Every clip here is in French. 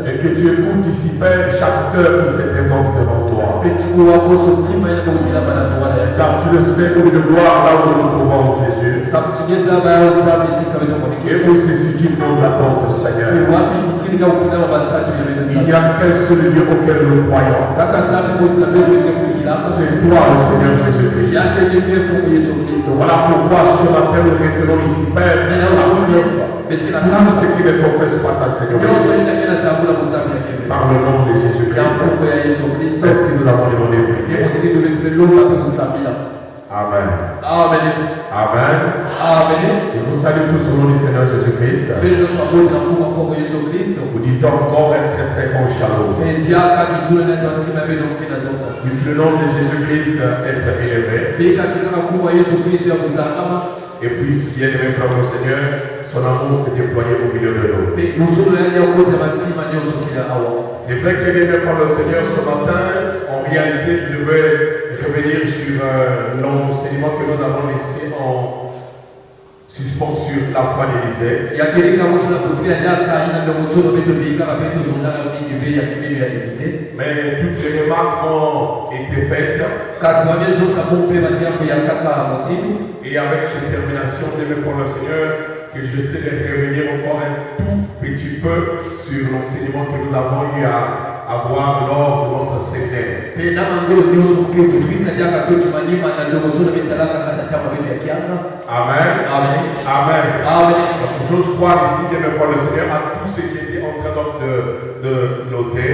Et que tu écoutes ici, Père, chaque cœur qui se présente devant toi. Car tu le sais, nous de gloire là où nous nous trouvons, Jésus. Et où se situent nos attentes, Seigneur. Il n'y a qu'un seul Dieu auquel nous croyons. C'est toi, le Seigneur Jésus-Christ. Voilà pourquoi ce matin nous retenons ici, Père, tout ce qui ne confesse pas ta Seigneurie. Par le nom de Jésus-Christ. Merci, nous avons demandé. Amen. Amen. Amen. Je vous salue tous au nom du Seigneur Jésus-Christ. Vous disons encore un très très bon shalom. Puisse le nom de Jésus-Christ être élevé. Et puisse, bien-aimé frère mon Seigneur, son amour s'est déployé au milieu de nous. C'est vrai que bien-aimé frère le Seigneur, ce matin, en réalité, je devais revenir sur l'enseignement que nous avons laissé suspend sur la foi d'Élisée. Mais toutes les remarques ont été faites. Et avec détermination, pour le Seigneur, que j'essaie de revenir encore un tout petit peu sur l'enseignement que nous avons eu à avoir lors de notre séminaire. Amen. Amen. Amen. Amen. J'ose croire ici, bien pour le Seigneur, à tout ce qui était en train de noter.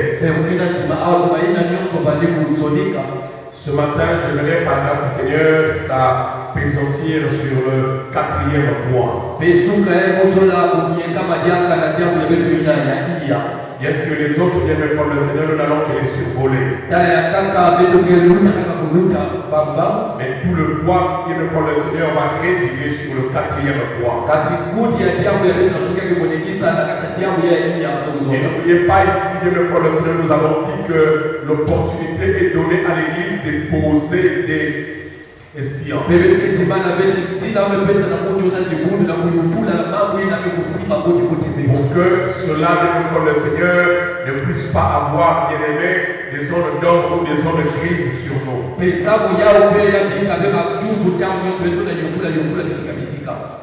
Ce matin, j'aimerais par grâce du Seigneur s'appesantir sur le 4e point. Bien que les autres viennent pour le Seigneur, nous n'allons que les survoler. Mais tout le poids qui vient pour le Seigneur va résider sur le 4e point. Et n'oubliez pas ici, bien pour le Seigneur, nous avons dit que l'opportunité est donnée à l'Église de poser des questions. Pour que cela, pour le Seigneur, ne puisse pas avoir, bien aimé, des zones d'or ou des zones grises sur nous.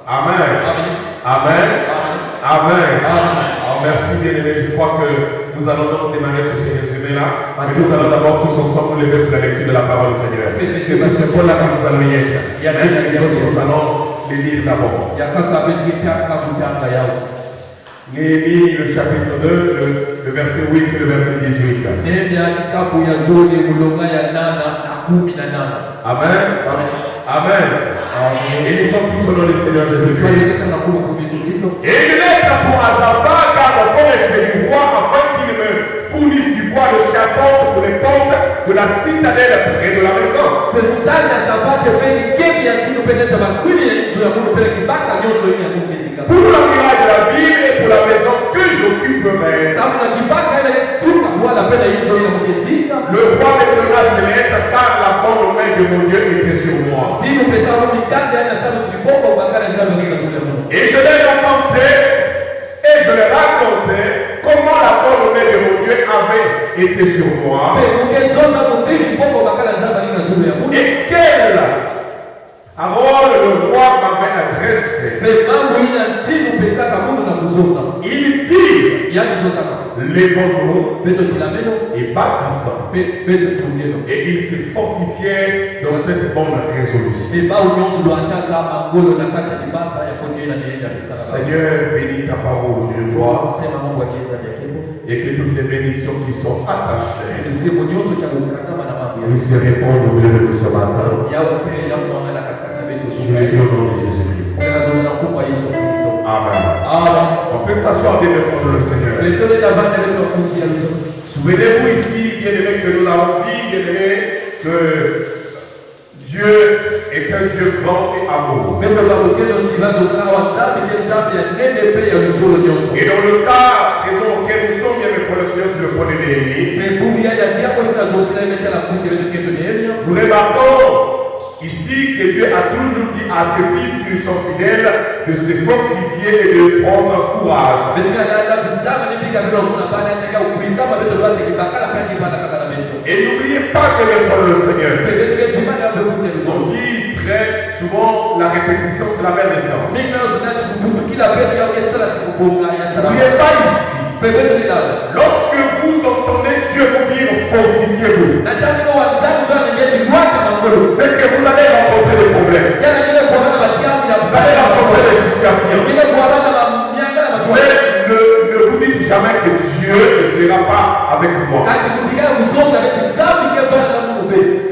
Amen. Amen. Amen. Alors, merci, bien aimé. Je crois que nous allons donc démarrer sur ces résumés-là. Mais nous allons d'abord tous ensemble nous lever pour la lecture de la parole du Seigneur. C'est sur ce point-là que nous allons y être. Les autres, nous allons les lire d'abord. Néhémie, le chapitre 2, le verset 8 et le verset 18. Amen. Amen. Et nous sommes tous au nom du Seigneur Jésus-Christ. Et une lettre pour Azapha, car mon frère c'est du roi, afin qu'il me fournisse du bois de charpente pour les portes de la citadelle près de la maison. Pour la muraille de la ville et pour la maison que j'occuperai. Le roi me donna ces lettres car la bonne main de mon Dieu était sur moi. Et je l'ai raconté comment la bonne main de mon Dieu avait été sur moi. Et quelle parole le roi m'avait adressée. Il dit, lèvons-nous et bâtissons. Et il s'est fortifié dans cette bonne résolution. Seigneur, bénis ta parole de toi. Et que toutes les bénédictions qui sont attachées puissent répondre au milieu de ce matin. Au nom de Jésus-Christ. Amen. On peut s'asseoir bien devant le Seigneur. Souvenez-vous ici, bien-aimé, que nous avons dit, bien-aimé, que Dieu est un Dieu grand et amoureux. Et dans le cas, raison auquel nous sommes, bien pour le Seigneur sur le point de Néhémie, nous remarquons ici que Dieu a toujours dit à ses fils qui lui sont fidèles de se fortifier et de prendre courage. Et n'oubliez pas que les frères le Seigneur. On dit très souvent la répétition c'est la mère des sœurs. N'oubliez pas ici. Lorsque vous entendez Dieu vous dire fortifiez-vous, c'est que vous allez rencontrer des problèmes. Vous allez rencontrer des situations. Mais ne vous dites jamais que Dieu ne sera pas avec moi.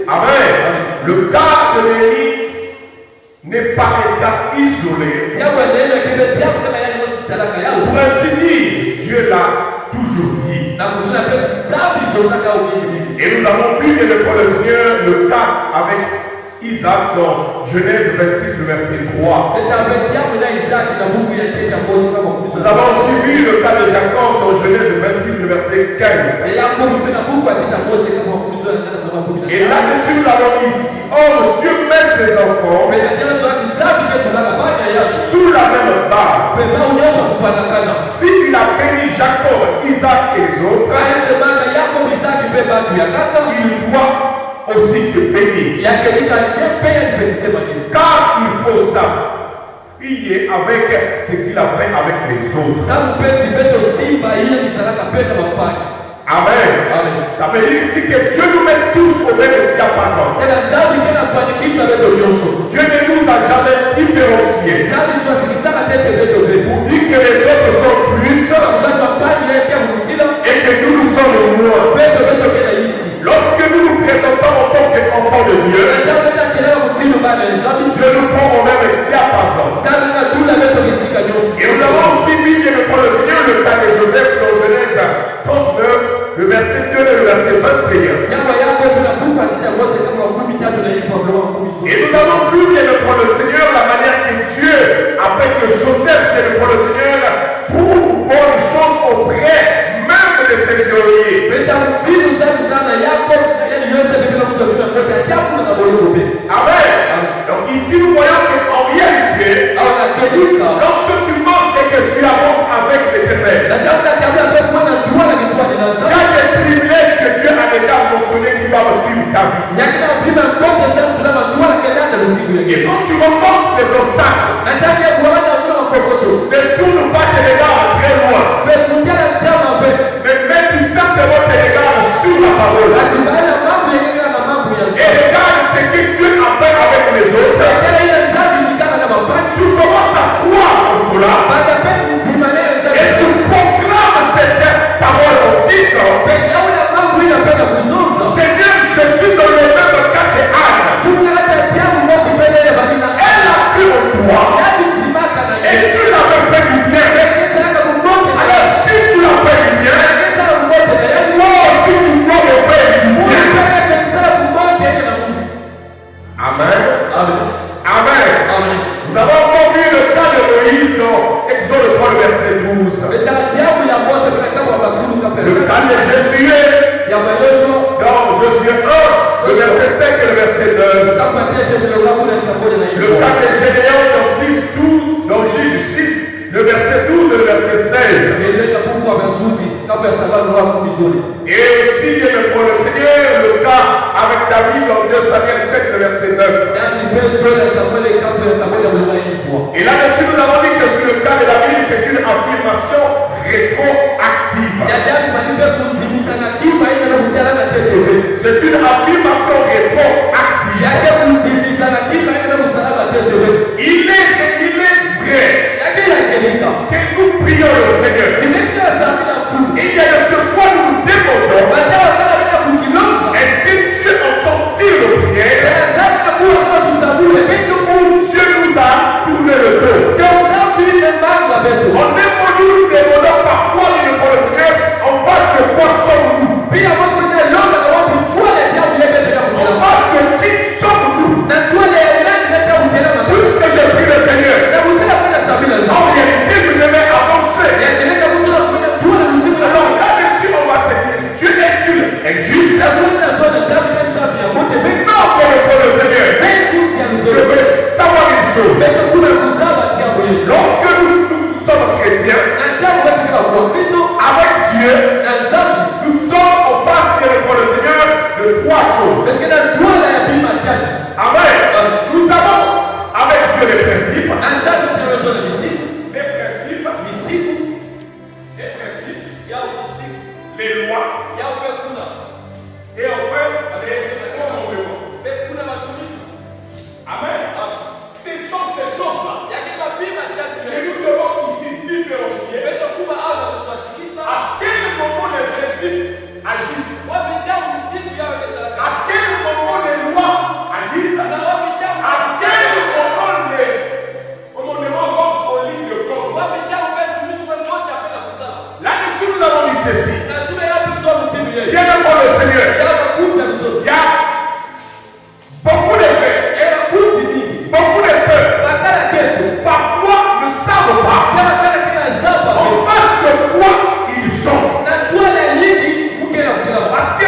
Amen. Le cas de Néhémie n'est pas un cas isolé. Pour ainsi dire, Dieu l'a toujours dit. Et nous avons vu que le Seigneur le cas avec Isaac dans Genèse 26, le verset 3. Nous avons aussi vu le cas de Jacob dans Genèse 28, le verset 15. Et là-dessus, nous l'avons ici. Or, Dieu met ses enfants sous il doit aussi te payer. Car il faut ça. Prier avec ce qu'il a fait avec les autres. Amen. Ça veut dire ici que Dieu nous met tous au même diapason. Dieu ne nous a jamais différenciés. Pour dire que les autres sont plus et que nous sommes moins. Lorsque nous nous présentons en tant qu'enfants de Dieu, Dieu nous prend au même diapason. Et nous avons aussi mis pour le Seigneur le cas de Joseph dans Genèse 39, le verset 2 et le verset 21. Et nous avons vu bien pour le Seigneur la manière que Dieu a fait que Joseph, bien pour le Seigneur, trouve bonne chose auprès même de ses geôliers. Amen. Donc ici nous voyons qu'en réalité, lorsque tu manges et que tu avances avec l'Éternel, il y a des privilèges que Dieu a déjà mentionnés qui doivent suivre ta vie. Et quand tu rencontres des obstacles, ne tourne pas tes regards très loin, mais mets tout simplement tes regards sur la parole. Et regarde ce que Dieu a fait avec les autres. Tu commences à croire en cela. Et tu proclames cette parole en disant, Seigneur, je suis dans le même cas que Anne. Elle a cru en toi. Et tu l'avais fait du bien. Alors si tu l'as fait du bien, moi aussi tu dois me faire du bien. Amen. Amen. Nous avons encore vu le cas de Moïse dans Exode 3, le verset 12. Le cas de Josué dans Josué 1, le verset 5 et le verset 9. Le cas de Gédéon dans 6, 12, dans Juge 6, le verset 12 et le verset 16. Et aussi, bien pour le Seigneur, le cas avec David dans 2 Samuel 7, le verset 9. Et là-dessus, nous avons dit que sur le cas de David, c'est une affirmation rétroactive. C'est une affirmation rétroactive. Il est vrai que nous prions le Seigneur. Il y a de ce point où nous demandons, est-ce que Dieu entend-il le prière? Ou Dieu nous a tourné le dos? En même temps, nous nous demandons parfois pour le Seigneur, en face de quoi sommes-nous? En face de qui sommes-nous? Puisque j'ai pris le Seigneur, en réalité, je devais avancer. Alors là-dessus, on va se dire, Dieu est-il injuste? Non, comme pour le Seigneur. Je veux savoir une chose. Lorsque nous sommes chrétiens, avec Dieu, nous sommes en face pour le Seigneur de trois choses. Amen. Nous avons avec Dieu les principes. Les lois. Et enfin, les commandements. Amen. Ce sont ces choses-là que nous devons ici différencier. À quel moment les principes agissent? À quel moment les lois agissent? À quel moment les commandements rentrent en ligne de compte? Là-dessus, nous avons dit ceci. Bien pour le Seigneur. Il y a beaucoup de frères, beaucoup de sœurs. Parfois ne savent pas en face de quoi ils sont. Parce que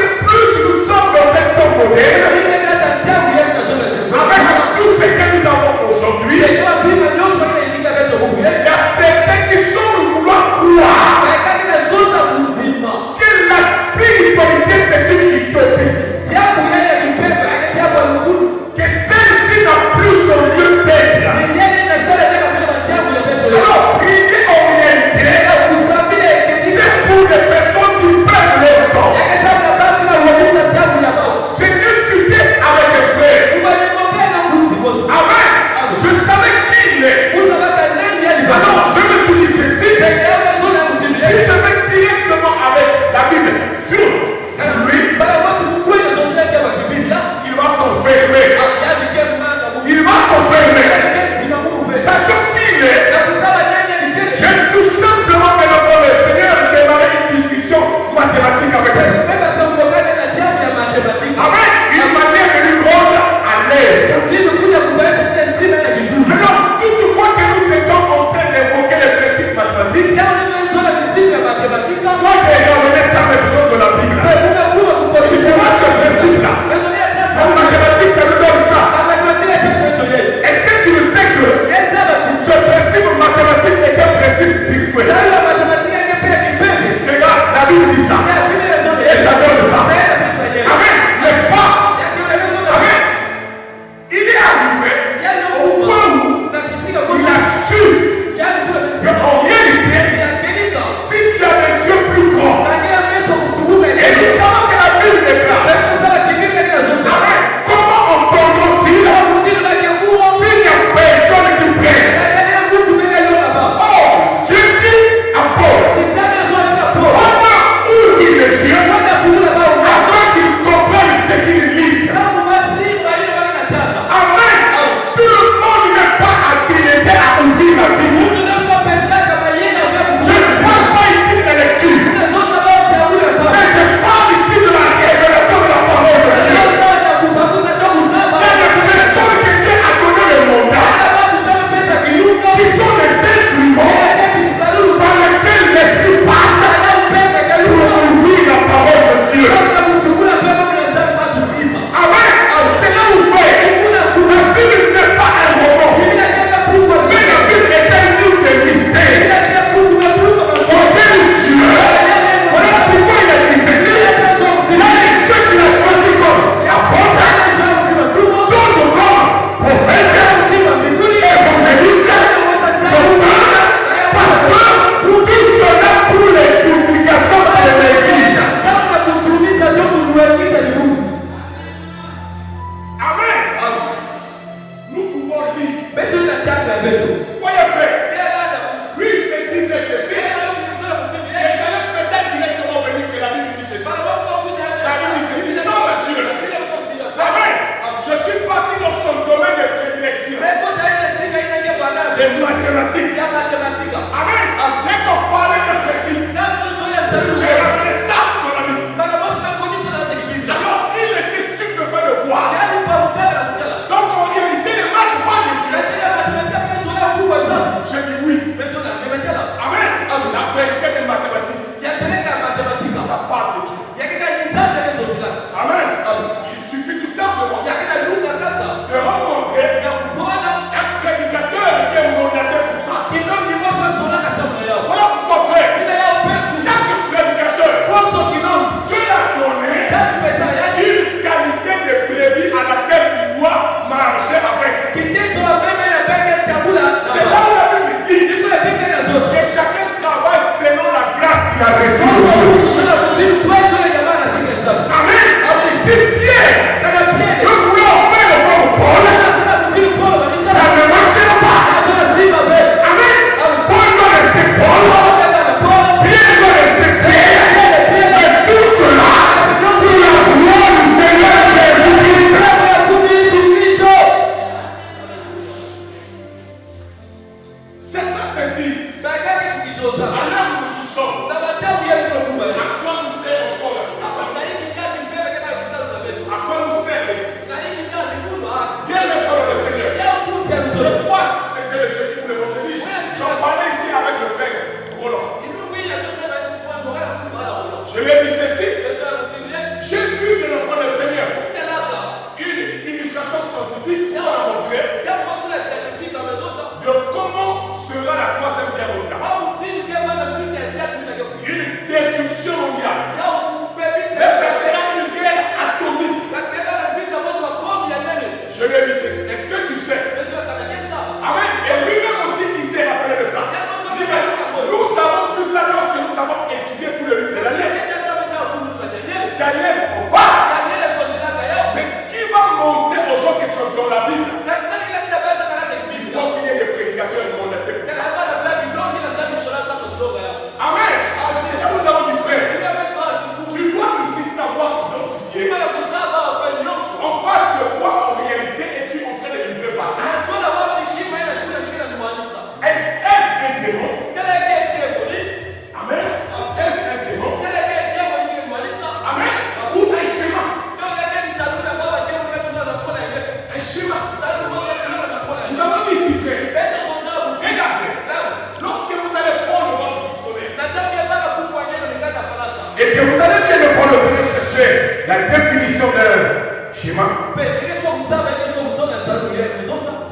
définition d'un schéma.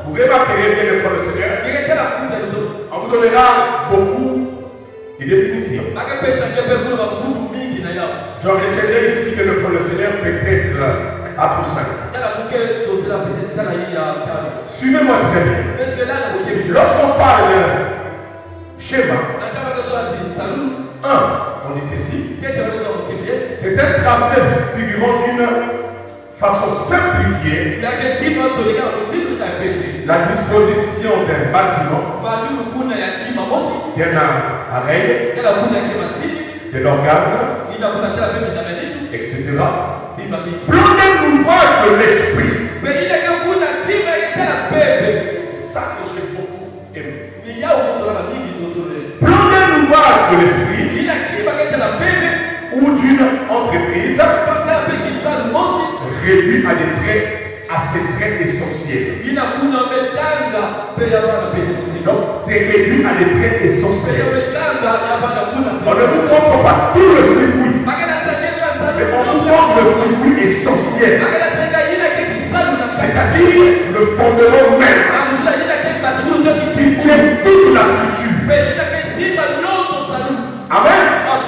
Vous pouvez pas créer bien le front le Seigneur. On vous donnera beaucoup de définitions. Je retiendrai ici que le front le Seigneur peut-être 4 ou 5. Suivez-moi très bien. Lorsqu'on parle d'un schéma, 1, on dit ceci. C'est un tracé figurant d'une façon simplifiée la disposition d'un bâtiment, d'un appareil, d'un organe, etc. Plan d'un ouvrage de l'esprit. C'est ça que j'ai beaucoup aimé. Plan d'un ouvrage de l'esprit ou d'une entreprise réduit à des traits, à ces traits essentiels. Donc, c'est réduit à des traits essentiels. On ne vous montre pas tout le circuit, mais on vous montre le circuit essentiel, c'est-à-dire le fondement même qui tient toute la structure. Amen.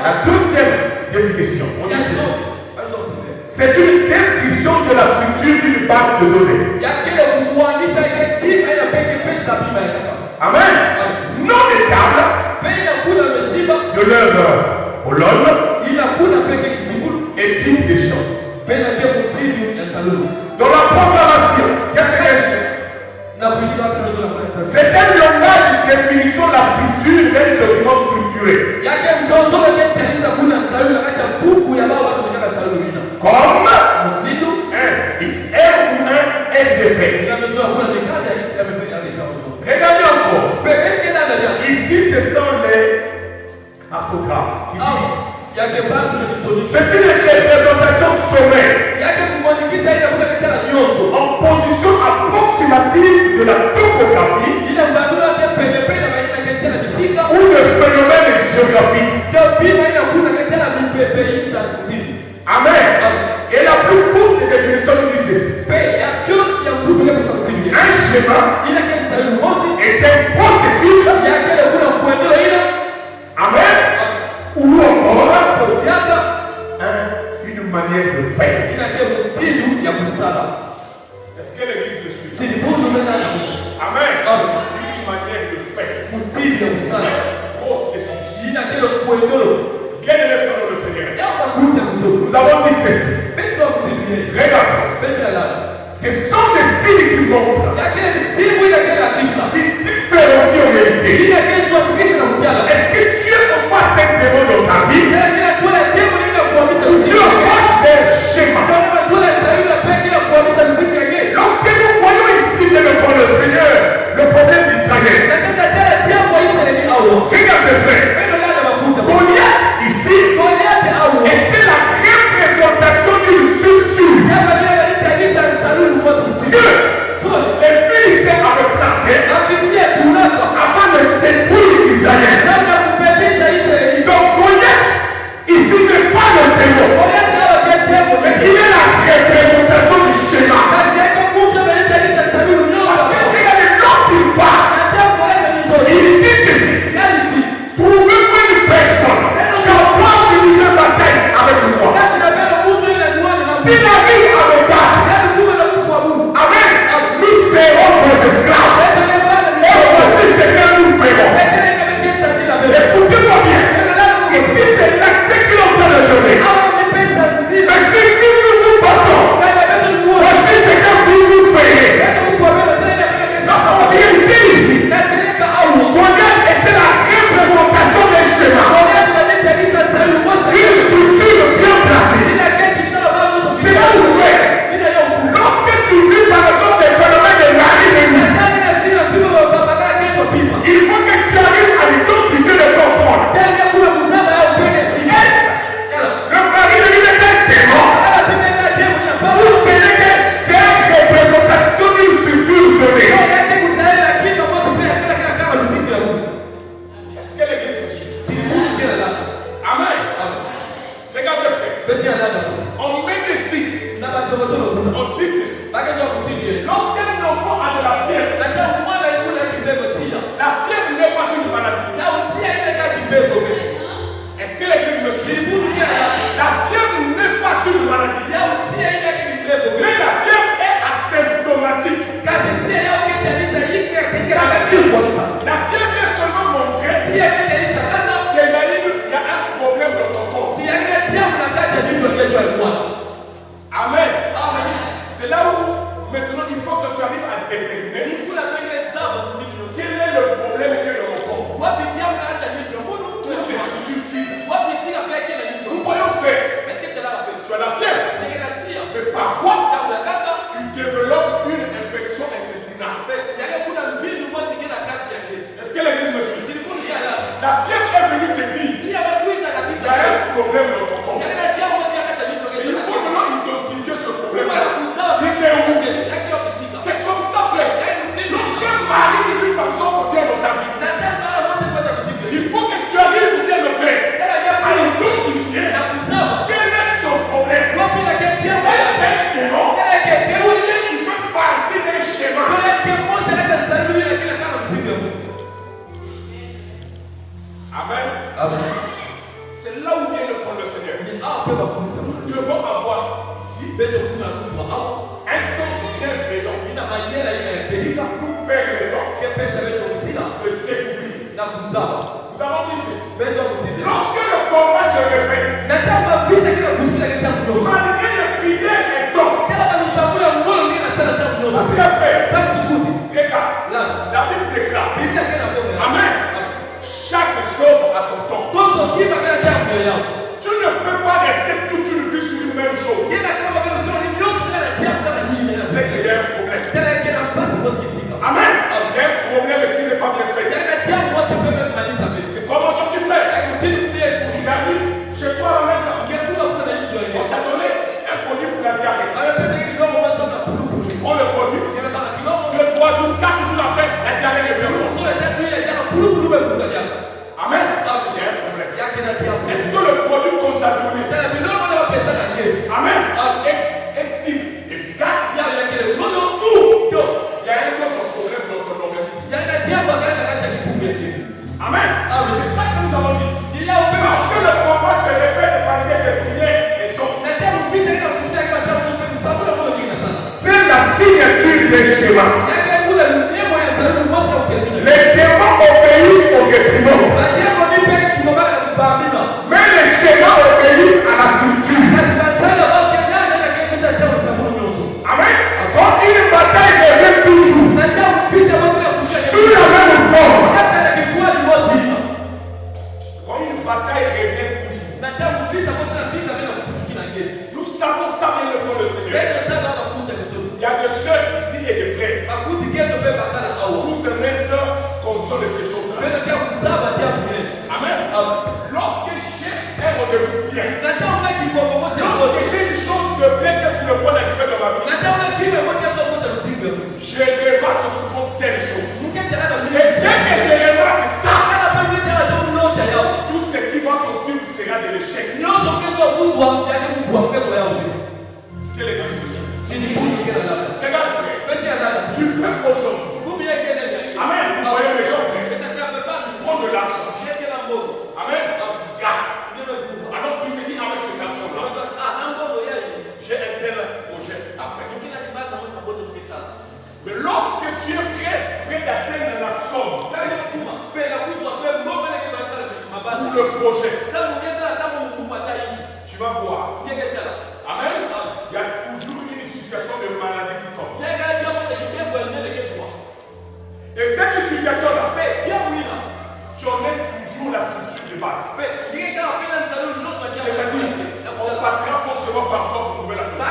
La deuxième définition, on dit ceci. C'est une description de la structure d'une base de données. Amen. Non étable de leur colonne et type des champs. Dans la programmation, qu'est-ce que c'est un langage de définition de la structure d'un document structuré. Comme un XR ou un LDF. Regardez encore. Ici, ce sont les cartographes qui disent. C'est une représentation sommaire en position approximative de la topographie ou de phénomènes géographiques. Amen. Et la plus courte définition dit ceci. Un schéma est un processus. Amen. Ou encore une manière de faire. Est-ce que l'église le suit? Amen. Une manière de faire. Un processus. Bien aimé frère le Seigneur. Nous avons dit ceci. Regarde. Ce sont des signes qui montrent. Qui différencient en réalité. Est-ce que Dieu en face d'un démon dans ta vie? Dieu en face d'un schéma. Lorsque nous voyons ici devant le Seigneur le problème d'Israël, regardez frère. Goliath ici était la représentation d'une structure que les Philistins avaient placée afin de détruire Israël. Donc Goliath ici n'est pas le démon, mais il est la représentation du schéma. Parce que regardez, lorsqu'il parle, il dit ceci. Trouvez-moi une personne capable de livrer bataille avec moi. S'il arrive à me battre, amen, nous serons vos esclaves. Et voici ce que nous ferons. Écoutez-moi bien. Ici, c'est l'accès qu'il est en train de donner. Mais si nous vous battons, voici ce que vous ferez. La vérité ici, Goliath était la représentation d'un schéma. Une structure bien placée. C'est là où On dit ceci. Lorsqu'un enfant a de la fièvre, la fièvre n'est pas une maladie. Est-ce que l'église me suit? La fièvre n'est pas une maladie. Mais la fièvre est asymptomatique. La fièvre est seulement montrée qu'il y a un problème dans ton corps. Amen. C'est là où maintenant il faut que tu arrives à déterminer quel est le problème qui est dans mon corps. Où se situe-t-il? Nous voyons faire. Tu as la fièvre. Mais parfois, tu développes une infection intestinale. Est-ce que l'église me suit? La fièvre est venue te dire il y a un problème dans ton corps. Il faut maintenant identifier ce problème. Il est où? C'est comme ça, frère. Lorsqu'un mari dit par exemple vient dans ta vie, il faut que tu arrives bien le faire à identifier quel est son problème. Est-ce un démon? Ou il fait partie d'un schéma? Amen. C'est là où vient le fond du Seigneur. Nous devons avoir ici un sens bienveillant pour permettre de découvrir. Nous avons dit ceci. Lorsque le combat se répète, malgré les prières et danses, regarde, la Bible déclare. Amen. Chaque chose a son temps. Tu ne peux pas rester toute une vie sur une même chose. C'est qu'il y a un problème. Amen. Il y a un problème qui n'est pas bien fait. C'est comment tu fais? Tu arrives chez toi à la maison. On t'a donné un produit pour la diarrhée. Tu prends le produit. 2, 3 jours, 4 jours après, la diarrhée revient. Amen. Il y a un problème. Est-ce que le produit qu'on t'a donné, amen, est-il efficace? Ou il y a un autre problème dans ton organisme? Amen. C'est ça que nous avons dit ici. Parce que le combat se répète par des prières et danses. C'est la signature des schémas. Les démons obéissent aux réprimants. Mais les schémas obéissent à la culture. Amen. Quand une bataille revient toujours sur la même forme. Quand une bataille revient toujours, nous savons ça bien le fond de Seigneur. Il y a des soeurs ici et des frères. Vous êtes conscients de ces choses-là. Amen. Lorsque j'ai un rendez-vous bien, lorsque j'ai une chose de bien qui est sur le point d'arriver dans ma vie, je remarque souvent telle chose. Et dès que je remarque ça, tout ce qui va s'en suivre sera de l'échec. Ce que l'église me suit. Regarde, frère. Tu peux aujourd'hui. Amen. Vous voyez les gens, frère. Tu prends de l'argent. Amen. Tu gardes. Alors tu te dis avec cet argent-là, j'ai un tel projet à faire. Mais lorsque tu es presque prêt d'atteindre la somme, pour le projet, tu vas voir. Amen. Il y a toujours une situation de maladie qui tombe. Et cette situation-là, tu en es toujours la structure de base. C'est-à-dire, on passera forcément par toi pour trouver la solution.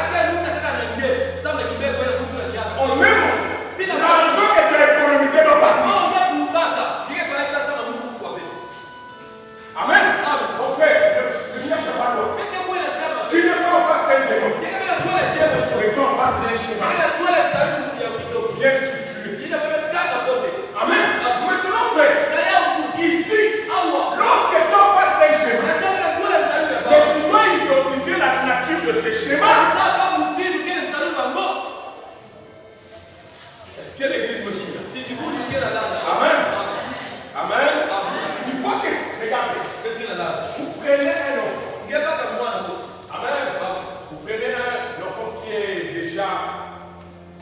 En même temps, l'argent que tu as économisé doit partir. Amen. Mon frère,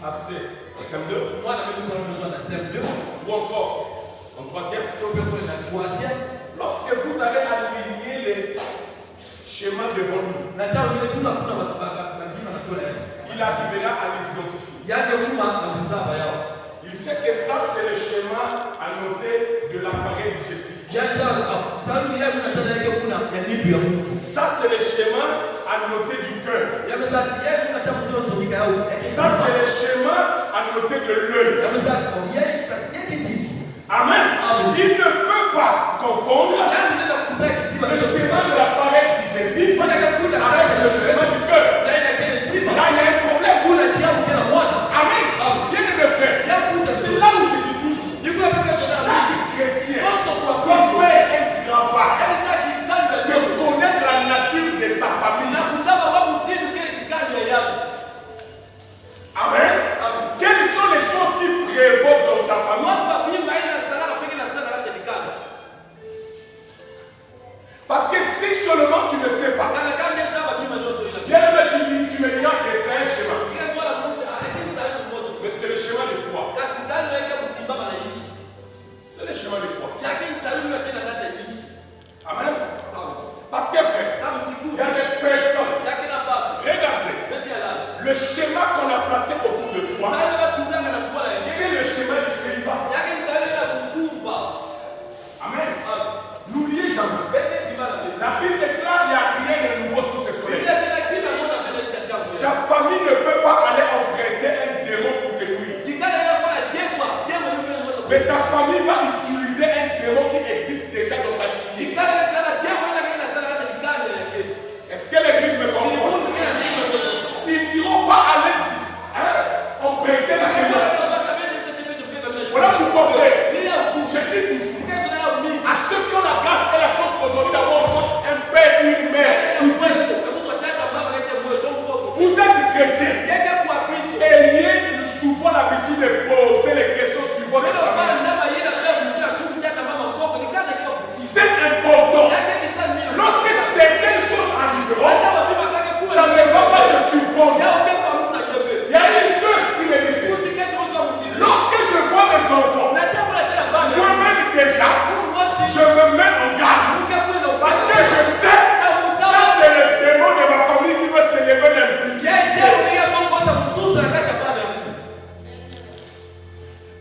AC, en CM2. Moi, on a besoin de CM2. Ou encore en 3e. Lorsque vous avez aligné les schémas devant nous, il arrivera à les identifier. Il sait que ça, c'est le schéma à noter de l'appareil digestif. Ça, c'est le schéma à noter du cœur. Ça, c'est le schéma à noter de l'œil. Amen. Il ne peut pas confondre le schéma de l'appareil digestif avec le schéma du cœur. Là, il y a un problème. Amen. Bien aimé frère, c'est là où je te touche. Chaque chrétien doit faire un travail de connaître la nature de sa famille. Amen. Quelles sont les choses qui prévoient dans ta famille? Parce que si seulement tu ne sais pas, bien aimé, tu me diras que c'est un schéma. Mais c'est le schéma de quoi? C'est le schéma de quoi? Amen. Parce que frère, il y a des personnes. Regardez, le schéma qu'on a placé autour de toi, c'est le schéma du célibat. Amen. N'oubliez jamais. La Bible déclare qu'il n'y a rien de nouveau sous ce soleil. Ta famille ne peut pas aller emprunter un démon pour te nuire. Mais ta famille va utiliser un démon qui existe déjà dans ta lignée. Est-ce que l'église me comprend? Ils n'iront pas aller emprunter la démon. Voilà pourquoi, frère, je dis toujours à ceux qui ont la grâce et la chance aujourd'hui d'avoir encore un père ou une mère qui vit. Vous êtes chrétien. Ayez souvent l'habitude de poser les questions suivantes. C'est important. Lorsque certaines choses arriveront, ça ne va pas te surprendre. Il y a une seule qui me dit lorsque je vois mes enfants, moi-même déjà, je me mets en garde. Parce que je sais, ça c'est le démon de ma famille qui veut se lever l'impliquer.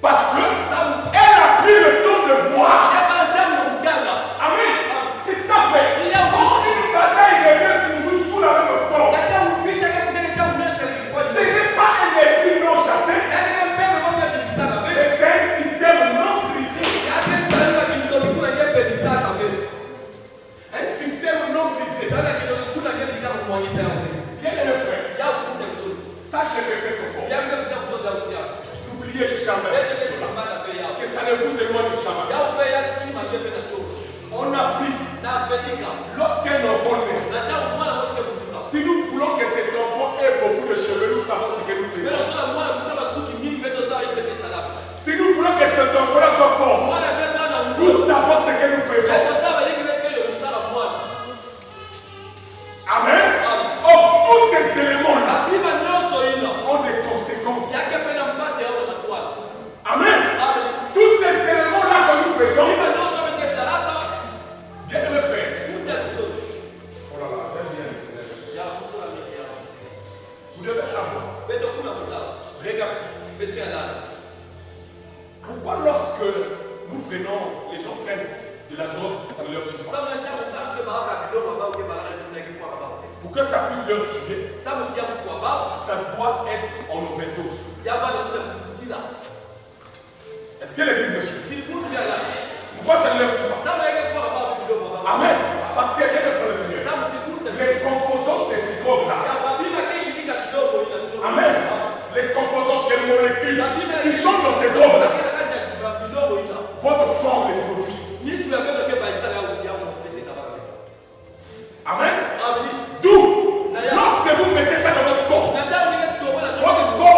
Parce qu'elle a pris le temps de voir. Amen. C'est ça, frère. Quand une bataille revient toujours sous la même forme. Ce n'est pas un esprit non chassé. Mais c'est un système non brisé. Un système non brisé. Bien aimé frère. Sache répète encore. N'oubliez jamais que ça ne vous éloigne jamais. En Afrique, lorsqu'un enfant naît, si nous voulons que cet enfant ait beaucoup de cheveux, nous savons ce que nous faisons. Si nous voulons que cet enfant-là soit fort, nous savons ce que nous faisons. Amen. Or, tous ces éléments-là ont des conséquences. Amen. Tous ces éléments-là que nous faisons, bien aimé frère. Oh là là, vous devez savoir. Regardez. Pourquoi lorsque nous prenons, les gens prennent de la drogue, ça ne leur tue pas? Pour que ça puisse leur tuer, ça doit être en overdose. Est-ce que l'église me suit? Pourquoi ça ne leur tue pas? Amen. Parce que bien le frère le Seigneur, les composants de ces drogues-là, amen, les composants, les molécules qui sont dans ces drogues-là, votre corps les produit. Amen. D'où, lorsque vous mettez ça dans votre corps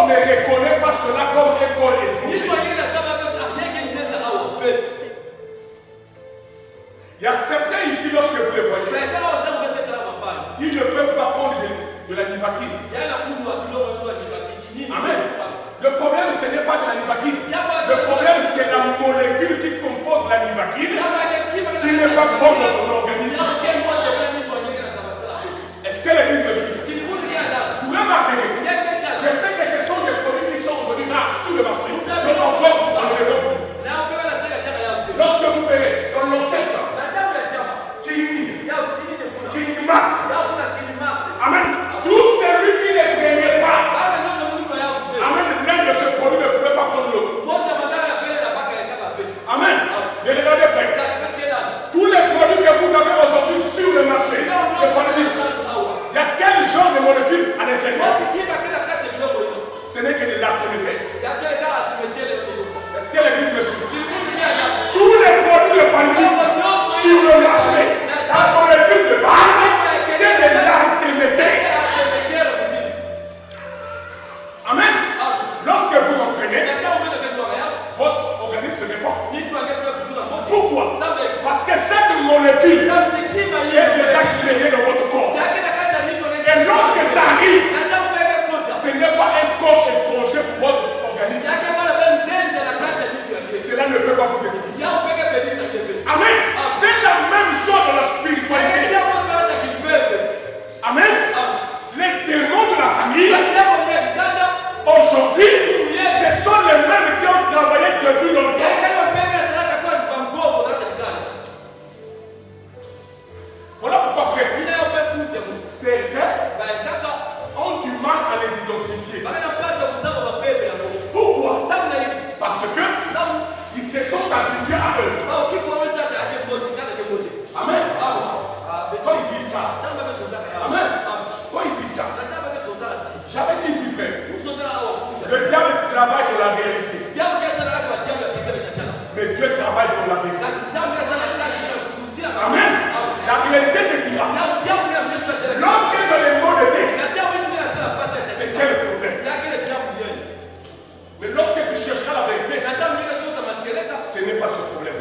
ne reconnaît pas cela comme un corps étranger. Il y a certains ici, lorsque vous les voyez, ils ne peuvent pas prendre de la nivaquine. Amen. Le problème, ce n'est pas de la nivaquine. Le problème, c'est la molécule qui compose la nivaquine qui n'est pas bonne dans ton organisme. Est-ce que l'église me suit? Vous remarquez, je sais que ce sont des produits qui sont aujourd'hui rares sur le marché. Donc encore, on ne les veut plus. Lorsque vous verrez dans l'ancien temps, Kini Max, amen, tout celui qui ne prenait pas, amen, l'un de ces produits ne pouvait pas prendre l'autre. Amen. Ne regardez frère. Tous les produits que vous avez aujourd'hui sur le marché, il y a quel genre de molécules à l'intérieur? Ce n'est que de l'artéméthène. Est-ce que l'église me suit? Tous les produits de paludisme sur le marché, la molécule de base, c'est de l'artéméthène. Amen. Lorsque vous en prenez, votre organisme répond. Pourquoi? Parce que cette molécule est déjà créée dans votre corps. Et lorsque ça arrive, ce n'est pas un corps étranger pour votre organisme. Cela ne peut pas vous détruire. Amen. C'est la même chose dans la spiritualité. Amen. Les démons de la famille, aujourd'hui, ce sont les mêmes qui ont travaillé depuis longtemps. Voilà pourquoi, frère, certains ont du mal à les identifier. Pourquoi? Parce que ils se sont habitués à eux. Amen. Quand il dit ça, amen. Quand il dit ça, j'avais dit ici, frère, le diable travaille dans la réalité. Mais Dieu travaille dans la vérité. Amen. La réalité te dira. Lorsque dans les mots de Dieu, c'est quel le problème? Mais lorsque tu chercheras la vérité, ce n'est pas ce problème.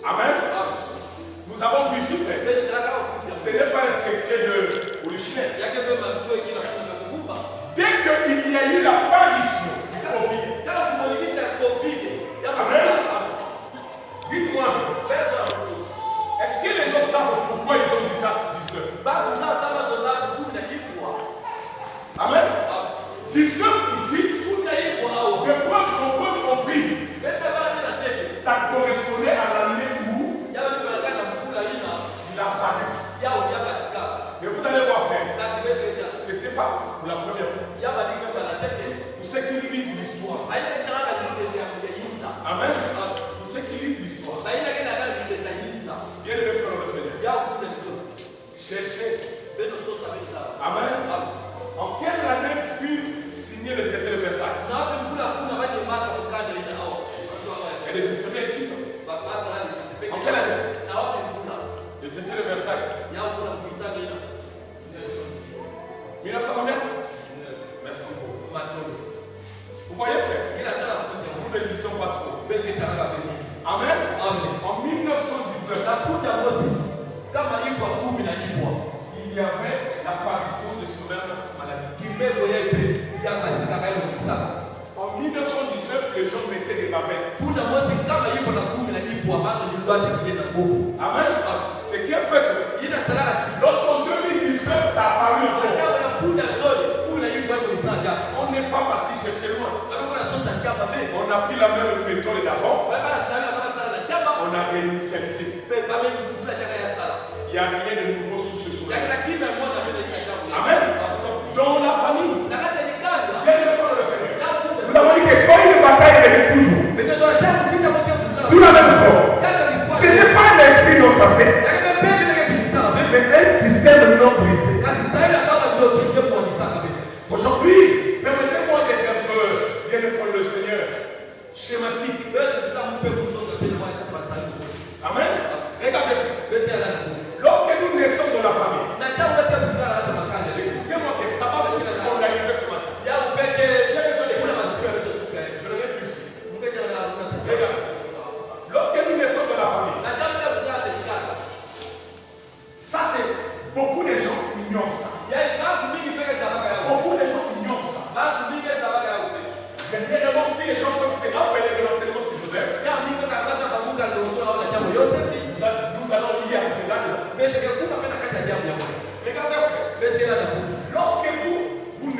Amen. Nous avons vu ici, frère. Ce n'est pas un secret de Polichinelle. Dès qu'il y a eu l'apparition du Covid, amen. Dites-moi, est-ce que les gens savent pourquoi ils ont dit ça 19? Amen. 19 ici, le peuple compris, ça correspondait à l'année où il a parlé. Mais vous allez voir, frère, c'était pas pour la première fois. Pour ceux qui lisent l'histoire, amen. Pour ceux qui lisent l'histoire, bien aimé frère le Seigneur, cherchez. Amen. En quelle année fut signé le traité de Versailles? Il y a des historiens ici. En quelle année? Le traité de Versailles. 1900 combien? Merci beaucoup. Vous voyez, frère? Nous ne lisons pas trop. Amen. En 1919, il y avait l'apparition de ce même maladie. En 1919, les gens mettaient des bavettes. Amen. Ce qui est fait que lorsqu'en 2019, ça a apparu encore, on n'est pas parti chercher loin. On a pris la même méthode d'avant. On a réinitialisé. Il n'y a rien de nouveau sous ce soleil. Amen. Dans la famille. Nous avons dit que quand une bataille est toujours sous la même forme, ce n'est pas un esprit non chassé, mais un système non brisé. Aujourd'hui, permettez-moi d'être un peu, bien devant le Seigneur, schématique. Amen. Regardez. Lorsque nous naissons dans la famille, écoutez-moi que ça va vous organiser ce matin. Je ne l'ai plus. Regarde. Lorsque nous naissons dans la famille, ça c'est beaucoup de gens ignorent ça. Beaucoup de gens ignorent ça.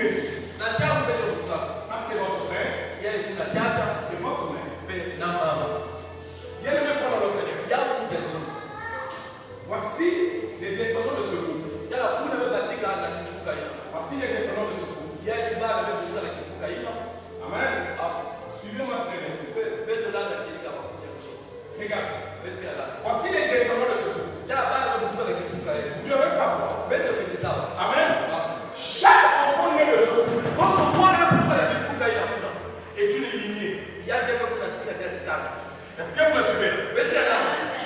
tournez ici. Ça, c'est votre frère. C'est votre mère. Bien aimé frère dans le Seigneur. Voici les descendants de ce groupe. Voici les descendants de ce groupe. Amen. Suivez-moi très bien, s'il vous plaît. Regarde. Voici les descendants de ce groupe. Vous devez savoir. Amen. Chaque enfant né de ce groupe est une lignée. Est-ce que vous me suivez?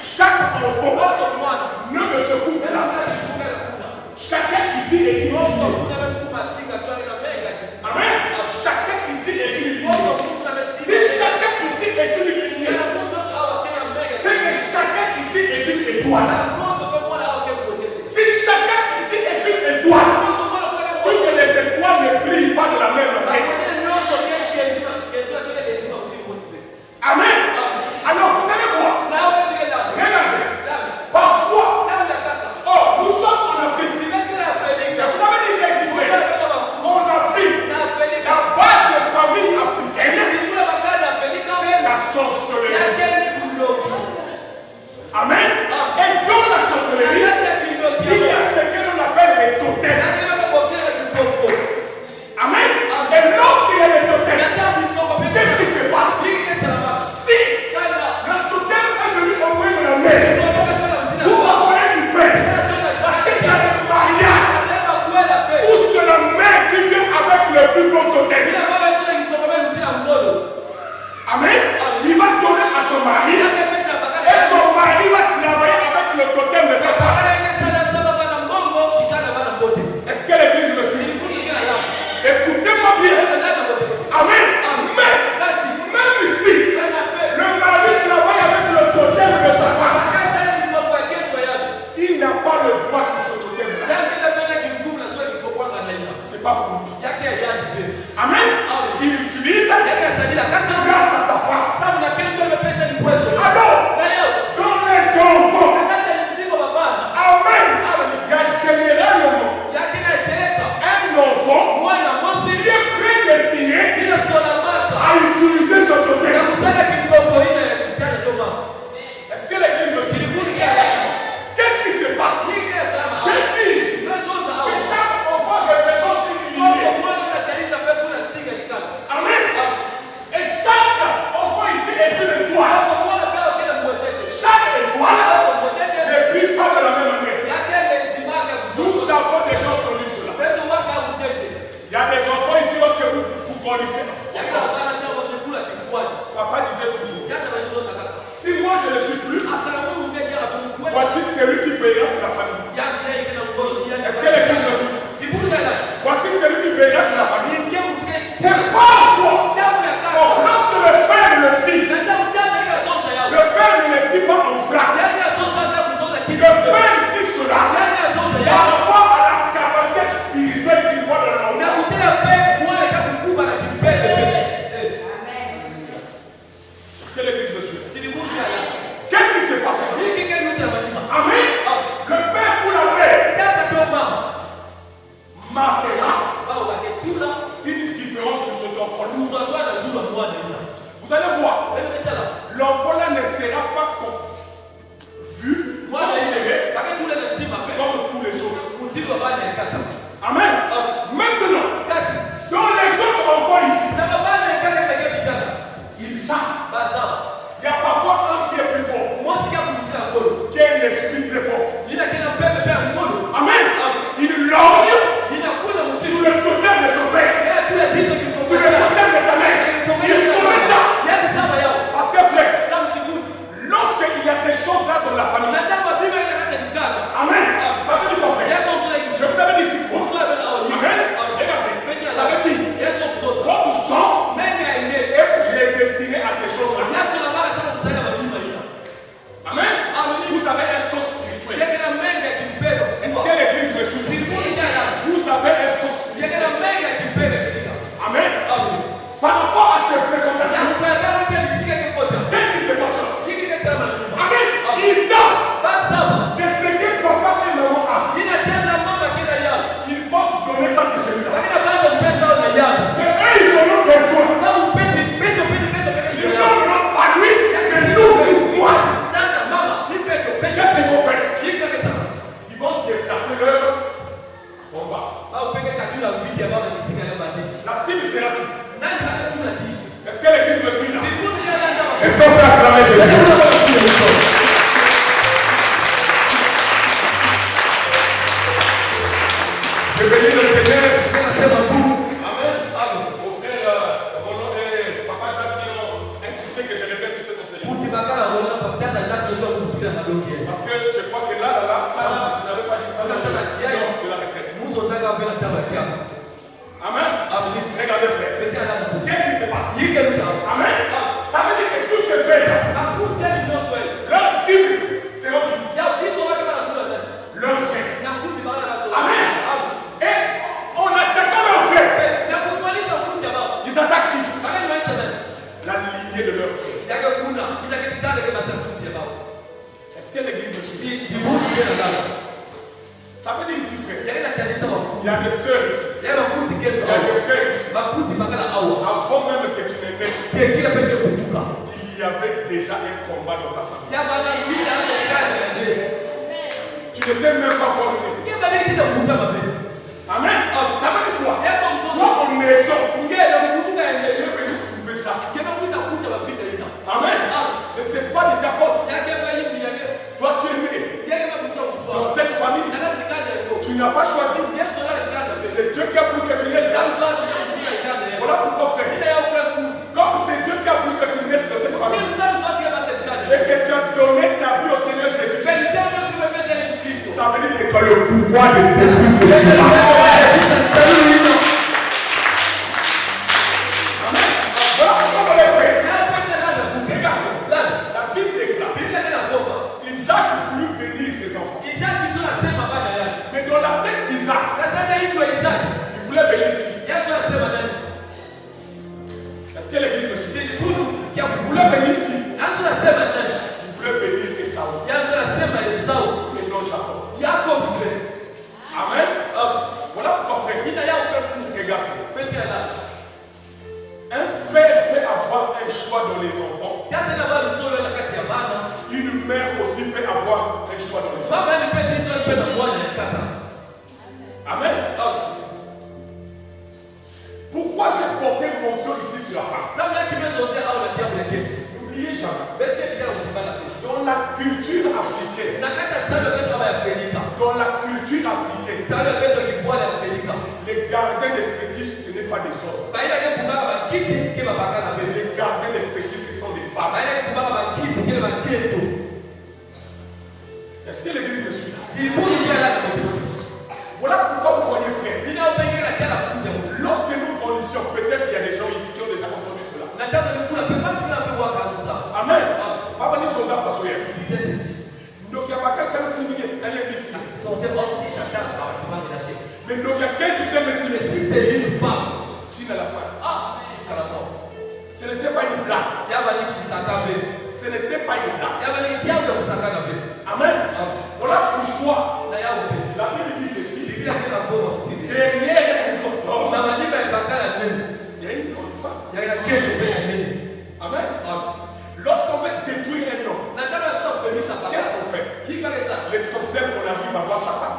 Chaque enfant né de ce groupe-là, chacun ici est une lignée. Amen. Chacun ici est une lignée. Si chacun ici est une lignée, c'est que chacun ici est une étoile. Si chacun ici est une étoile, toutes les étoiles ne brillent pas de la même manière. Amen. Alors vous savez quoi? Regardez. Parfois, nous sommes en Afrique. Je vous avais dit ça ici. En Afrique, la base de famille africaine, c'est la sorcellerie. Amen. Et dans la sorcellerie, il y a ce que l'on appelle les totems. Amen. Et lorsqu'il y a les totems, qu'est-ce qui se passe? Si le totem est venu au moins de la mer, vous m'envoyez du pain. Parce qu'il y a des mariages où c'est la mère qui vient avec le plus gros totem. Amen. Il va donner à son mari. Et son mari va travailler avec le totem de sa femme. Est-ce que l'église me suit? Écoutez-moi bien. Amen. Mais, même ici, le mari travaille avec le totem de sa femme. Il n'a pas le droit sur ce totem-là. C'est pas pour lui. Amen. Il utilise grâce à sa femme. Alors, dans les enfants, amen, il y a généralement un enfant qui est prédestiné à utiliser ce totem. Est-ce que l'église me suit? Qu'est-ce qui se passe? J'ai dit ici que chaque enfant représente une lignée. Amen. Et chaque enfant ici est une étoile. Chaque étoile ne brille pas de la même manière. Nous avons déjà entendu cela. Il y a des enfants ici lorsque vous grandissez. Papa disait toujours, si moi je ne suis plus, voici celui qui veillera sur la famille. Est-ce que l'église me suit? Voici celui qui veillera sur la famille. Et parfois, lorsque le père le dit, le père ne le dit pas en vrac. Le père dit cela par rapport à la capacité spirituelle qu'il voit dans l'enfant. Est-ce que l'église me suit? Qu'est-ce qui se passe? Amen. Le père ou la mère marquera une différence sur cet enfant. Vous allez voir, l'enfant là ne sera pas vu, considéré comme tous les autres. Amen. Maintenant, dans les autres enfants ici, ils savent. Il y a parfois un qui est plus fort, qui a un esprit très fort. Amen. Il lorgne sur le totem de son père, sur le totem de sa mère. Il connaît ça. Parce que frère, La cible sera qui? Est-ce que l'église me suit là? Est-ce qu'on peut acclamer Jésus? Je bénis le Seigneur. Amen. Mon frère Roland et Papa Jacques qui ont insisté que je répète sur cet enseignement. Parce que je crois que là, dans la salle, je n'avais pas dit ça de la retraite. Amen. Regardez frère. Qu'est-ce qui se passe? Amen. Ça veut dire que tout se fait là. Leur cible, c'est eux qui. Leur frère. Amen. Et en attaquant leur frère, ils attaquent qui? La lignée de leur frère. Est-ce que l'église me suit? Ça veut dire ici, frère. Il y a des sœurs ici. Il y a des frères ici. Avant même que tu ne naisses, il y avait déjà un combat dans ta famille. Tu n'étais même pas borné. Amen. Ça veut dire quoi? Toi, en naissant, tu es venu trouver ça. Amen. Mais ce n'est pas de ta faute. Toi, tu es né dans cette famille. Tu n'as pas choisi. C'est Dieu qui a voulu que tu naisses. Voilà pourquoi, frère. Comme c'est Dieu qui a voulu que tu naisses dans cette famille et que tu as donné ta vie au Seigneur Jésus-Christ, ça veut dire que tu as le pouvoir de détruire ce chemin. Amen. Voilà pourquoi, mon frère. Regarde, la Bible déclare Isaac voulut bénir ses enfants. Mais dans la tête d'Isaac, il voulait bénir qui? Est-ce que l'église me suit? Il voulait bénir qui? Il voulait bénir Esaü. Et non Jacob. Amen. Voilà pourquoi, frère. Regardez. Un père peut avoir un choix dans les enfants. Une mère aussi peut avoir un choix dans les enfants. Amen. Pourquoi j'ai porté mon son ici sur la femme? N'oubliez jamais. Dans la culture africaine, les gardiens des fétiches, ce n'est pas des hommes. Les gardiens des fétiches, ce sont des femmes. Est-ce que l'église me suit là? Voilà pourquoi vous voyez, frère. Lorsque nous conditions, peut-être qu'il y a des gens ici qui ont déjà entendu cela. Amen. Papa dit sur ça parce que donc il y a pas qu'à se signer, elle est belle. Mais donc il y a quelqu'un qui s'est signé. Si c'est une femme, tu n'as la femme. Jusqu'à la mort. Ce n'était pas une blague. Ce n'était pas une blague. Amen. Voilà pourquoi la Bible dit ceci. Derrière un grand homme, il y a une grande femme. Amen. Lorsqu'on veut détruire un homme, qu'est-ce qu'on fait? Les sorcières, on arrive à voir sa femme.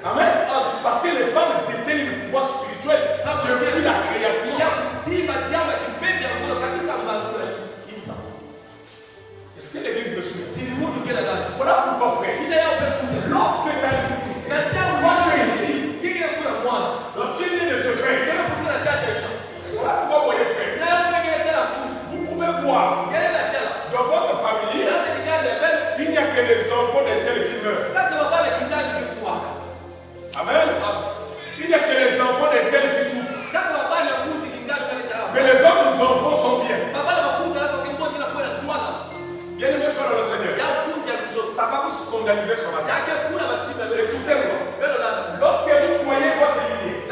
Amen. Parce que les femmes détiennent le pouvoir spirituel depuis la création. Est-ce que l'église me suit? Voilà pourquoi, frère. Lorsque tu es ici, donc tu viens de se faire. Voilà pourquoi, voyez, frère. Vous pouvez voir dans votre famille, il n'y a que les enfants d'un tel qui meurent. Amen. Il n'y a que les enfants d'un tel qui souffrent. Mais les autres enfants sont bien. Bien aimé frère le Seigneur, ça va vous scandaliser sur la terre. Écoutez-moi. Lorsque vous voyez votre lignée,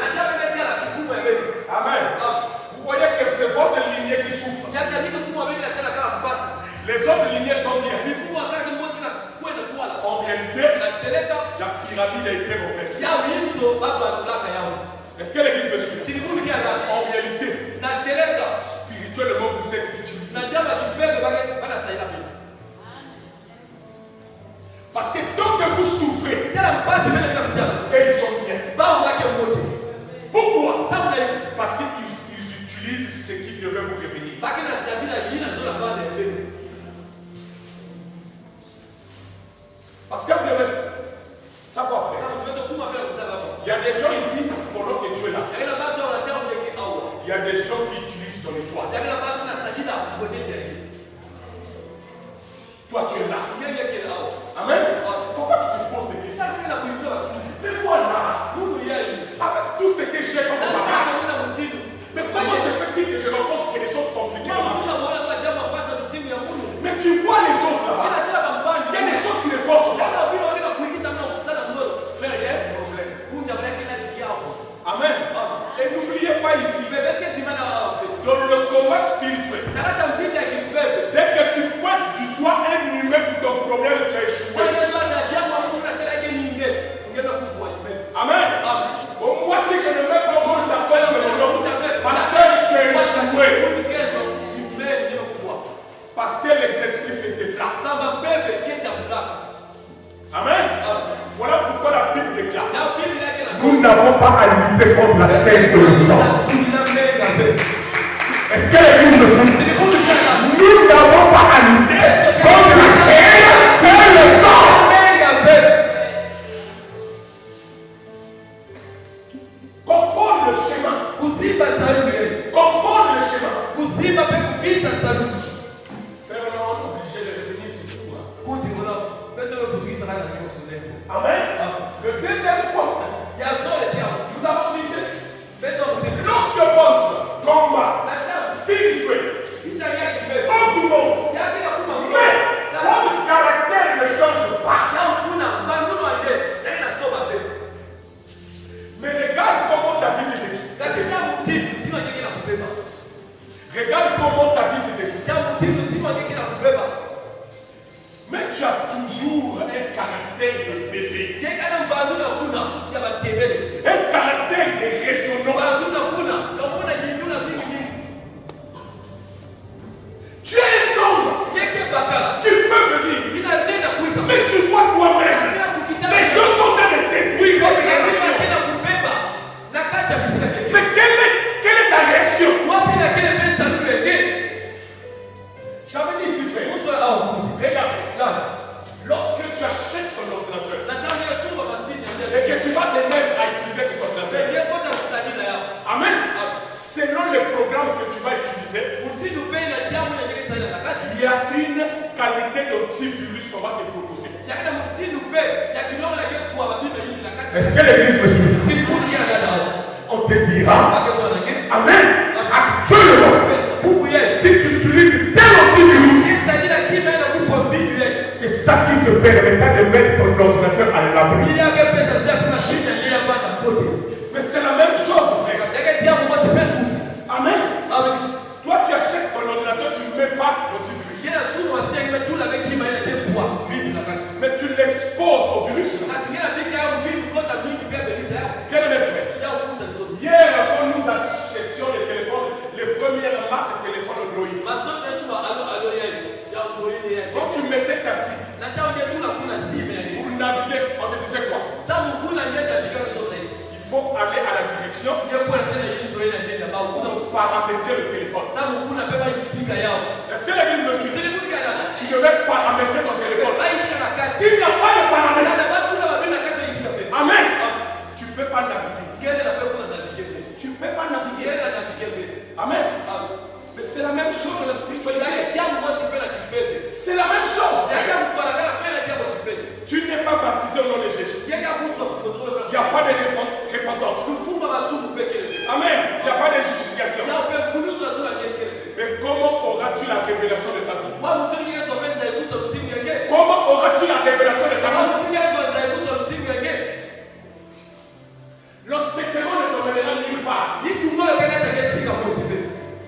amen, vous voyez que c'est votre lignée qui souffre. Les autres lignées sont bien. En réalité, la pyramide a été renversée. Est-ce que l'église me suit? En réalité, spirituellement, vous êtes utilisé. Parce que tant que vous souffrez, et ils sont bien. Il y a des gens ici, pendant que tu es là, il y a des gens qui utilisent ton étoile. Toi, tu es là. Amen. Pourquoi tu te poses des questions? Mais voilà, avec tout ce que j'ai comme bagage, mais comment se fait-il que je rencontre des choses compliquées? Mais tu vois les autres là-bas. Il y a des choses qui ne forcent pas. Frère, il y a un problème. Amen. Et n'oubliez pas ici, dans le combat spirituel, dès que tu pointes du doigt un humain pour ton problème, tu as échoué. Amen. Bon, moi, si je ne mets pas mon sacoche de mon nom, parce que tu as échoué. Parce que les esprits se déplacent. Amen. Voilà pourquoi la Bible déclare. Nous n'avons pas à lutter contre la chair et le sang. Est-ce que l'église me suit? Nous n'avons pas à lutter contre la chair et le sang. Comprendre le chemin. Comprendre le chemin. Frère, on est obligé de revenir sur ce point. Amen. Le deuxième point, nous avons dit ceci. Lorsque votre combat spirituel, autrement, mais votre caractère ne change pas. Mais regarde comment ta vie est détruite. Regarde comment ta vie s'est détruite. Mais tu as toujours un caractère de bébé. Un caractère de raisonnement. Tu es un homme qui peut venir. Mais tu vois toi-même, les gens sont en train de détruire votre relation. Mais quelle est ta réaction? J'avais dit ici, frère. Regarde, lorsque tu achètes ton ordinateur et que tu vas te mettre à utiliser cet ordinateur, amen, selon le programme que tu vas utiliser, il y a une qualité d'antivirus qu'on va te proposer. Est-ce que l'église me suit? On te dira, amen, actuellement, si tu utilises tel antivirus, c'est ça qui te permettra de mettre ton ordinateur à l'abri. Mais c'est la même chose, frère. Amen. Toi, tu achètes ton ordinateur, tu ne mets pas l'antivirus. Mais tu l'exposes au virus. Quel est mes frères? Hier, quand nous achetions les téléphones, les premières marques de téléphones Android, quand tu mettais ta cible pour naviguer, on te disait quoi? Il faut aller à la direction pour paramétrer le téléphone. Est-ce que l'église me suit? Tu devais paramétrer ton téléphone. S'il n'y a pas de paramètre, amen, tu ne peux pas naviguer. Tu ne peux pas naviguer. Amen. Mais c'est la même chose dans la spiritualité. C'est la même chose. Tu n'es pas baptisé au nom de Jésus. Il n'y a pas de repentance. Amen. Il n'y a pas de justification. Mais comment auras-tu la révélation de ta vie? Comment auras-tu la révélation de ta vie? L'entêtement ne t'emmènera nulle part.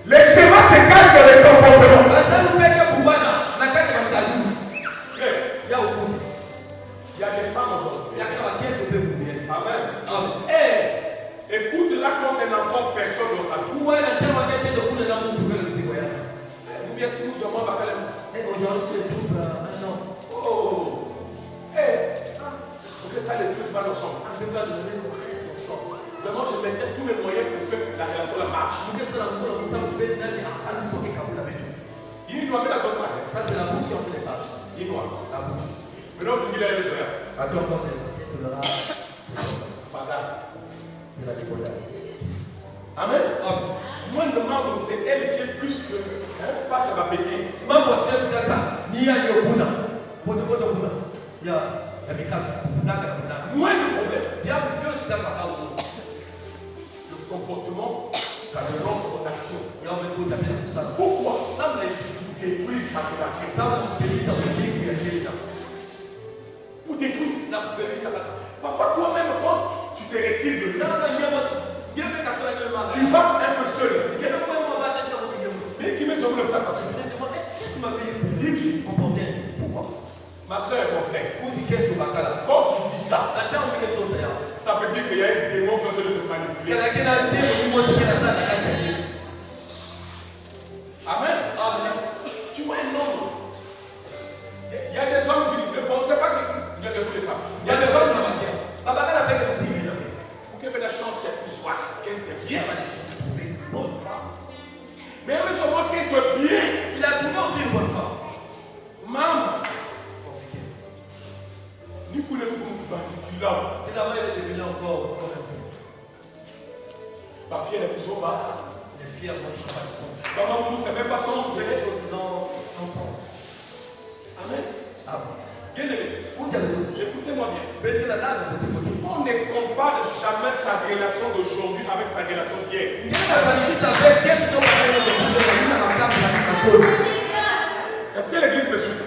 Les schémas se cachent dans les comportements. Frère, il y a des femmes aujourd'hui. Amen. Hey, écoute-la quand elle n'a pas personne dans sa vie. Ou bien si nous sommes pas aujourd'hui, c'est tout un an. Oh. Hey. Que ça les trucs pas ensemble. Vraiment, je mettrai tous mes moyens pour que la relation la marche. Il doit mettre la sauce. Ça, c'est la bouche qui entre les pages. Il doit. La bouche. Maintenant, vous dites les besoins. Attends, quand tu l'auras, c'est bon. Pas grave. C'est la débandade. Amen. Moins de membres, c'est elle qui est plus que pas de ma béquille. Mambo ya tikaka ni ya yobuna. Boto kuna. Ya mikaka. Moins de problèmes. Diable fait tikaka kauzo. Le comportement quand l'ordre en action. Ya umekuta bila kusana. Pourquoi? Ça me détruit ta relation. Ça me pelisa mlingi ya kelina. Pour détruire la relation. Parfois toi-même quand tu te retires de là, tu vas un peu seul. Mais qui me semble comme ça parce que qu'est-ce que tu m'as payé pour dis qui? comporter ainsi? Pourquoi? Ma soeur et mon frère, Quand tu dis ça, ça veut dire qu'il y a un démon qui est en train de te manipuler. Amen. Tu vois un homme. Il y a des hommes qui ne pensaient pas qu'il y avait des femmes. Il y a des hommes qui disent pour que la chance soit qu'elle te bien. Mais même son mot qu'elle te bien. Il a trouvé aussi une bonne femme. Maman. Ni pour les bandiculants. C'est là-bas il est devenu encore un peu. Ma fille elle est plus au bas. Les filles n'ont pas de sens. Maman, vous ne savez pas son C'est des c'est. choses non sens. Amen. Bien aimé. Écoutez-moi bien. On ne compare jamais sa relation d'aujourd'hui avec sa relation d'hier. Est-ce que l'église me suit?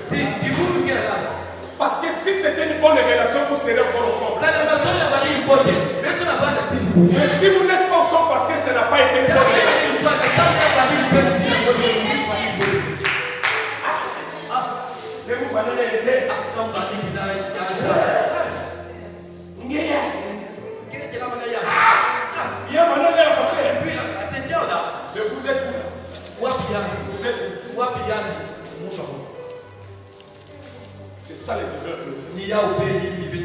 Parce que si c'était une bonne relation, vous serez encore ensemble. Mais si vous n'êtes pas ensemble parce que ça n'a pas été une bonne relation, mais vous allez l'aider. Bien, maintenant, la façon. Mais vous êtes où? Vous êtes où? C'est ça les erreurs que nous faisons.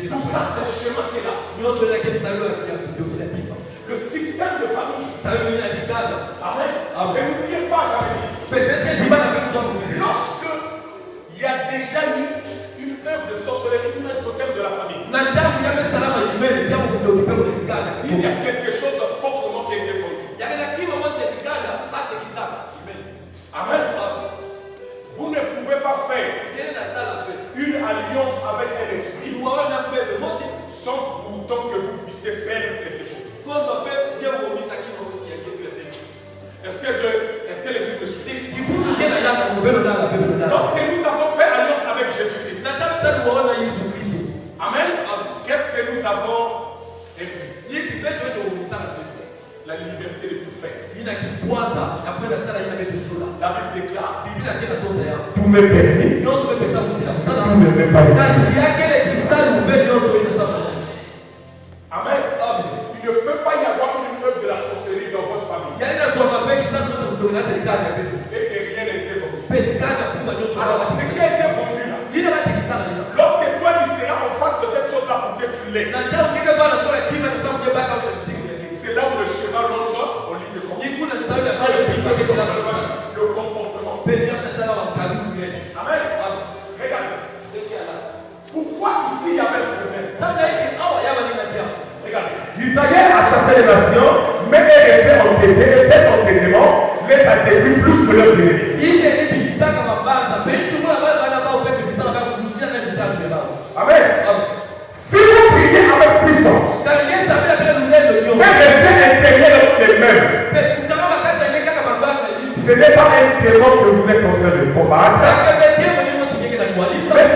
Tout ça, c'est le chemin qui est là. Le système de famille. Amen. Mais n'oubliez pas, j'avais dit. Lorsque il y a déjà eu une œuvre de sorcellerie, un totem de la famille, il y a quelque chose de forcément qui a été fondu. Amen. Vous ne pouvez pas faire une alliance avec un esprit sans pourtant que vous puissiez perdre quelque chose. Est-ce que l'église me suit? Lorsque nous avons fait alliance avec Jésus-Christ, amen, qu'est-ce que nous avons été? La liberté de tout faire. La Bible déclare tout me permet, tout ne m'est pas utile. Amen. Il ne peut pas y avoir une œuvre de la sorcellerie dans votre famille. Et que rien n'a été vendu. Alors, ce qui a été vendu là, lorsque toi tu seras en face de cette chose là pour que tu l'aies, c'est là où le chemin rentre au lit de compte. Le comportement. Amen. Regarde. Pourquoi ici il y avait le problème? Regarde. Israël a chassé les nations, mais est resté entêté, et cet entêtement les a détruits plus que leurs ennemis. Amen. Si vous priez avec puissance, mais restez intérieur des mêmes, ce n'est pas un démon que vous êtes en train de combattre, mais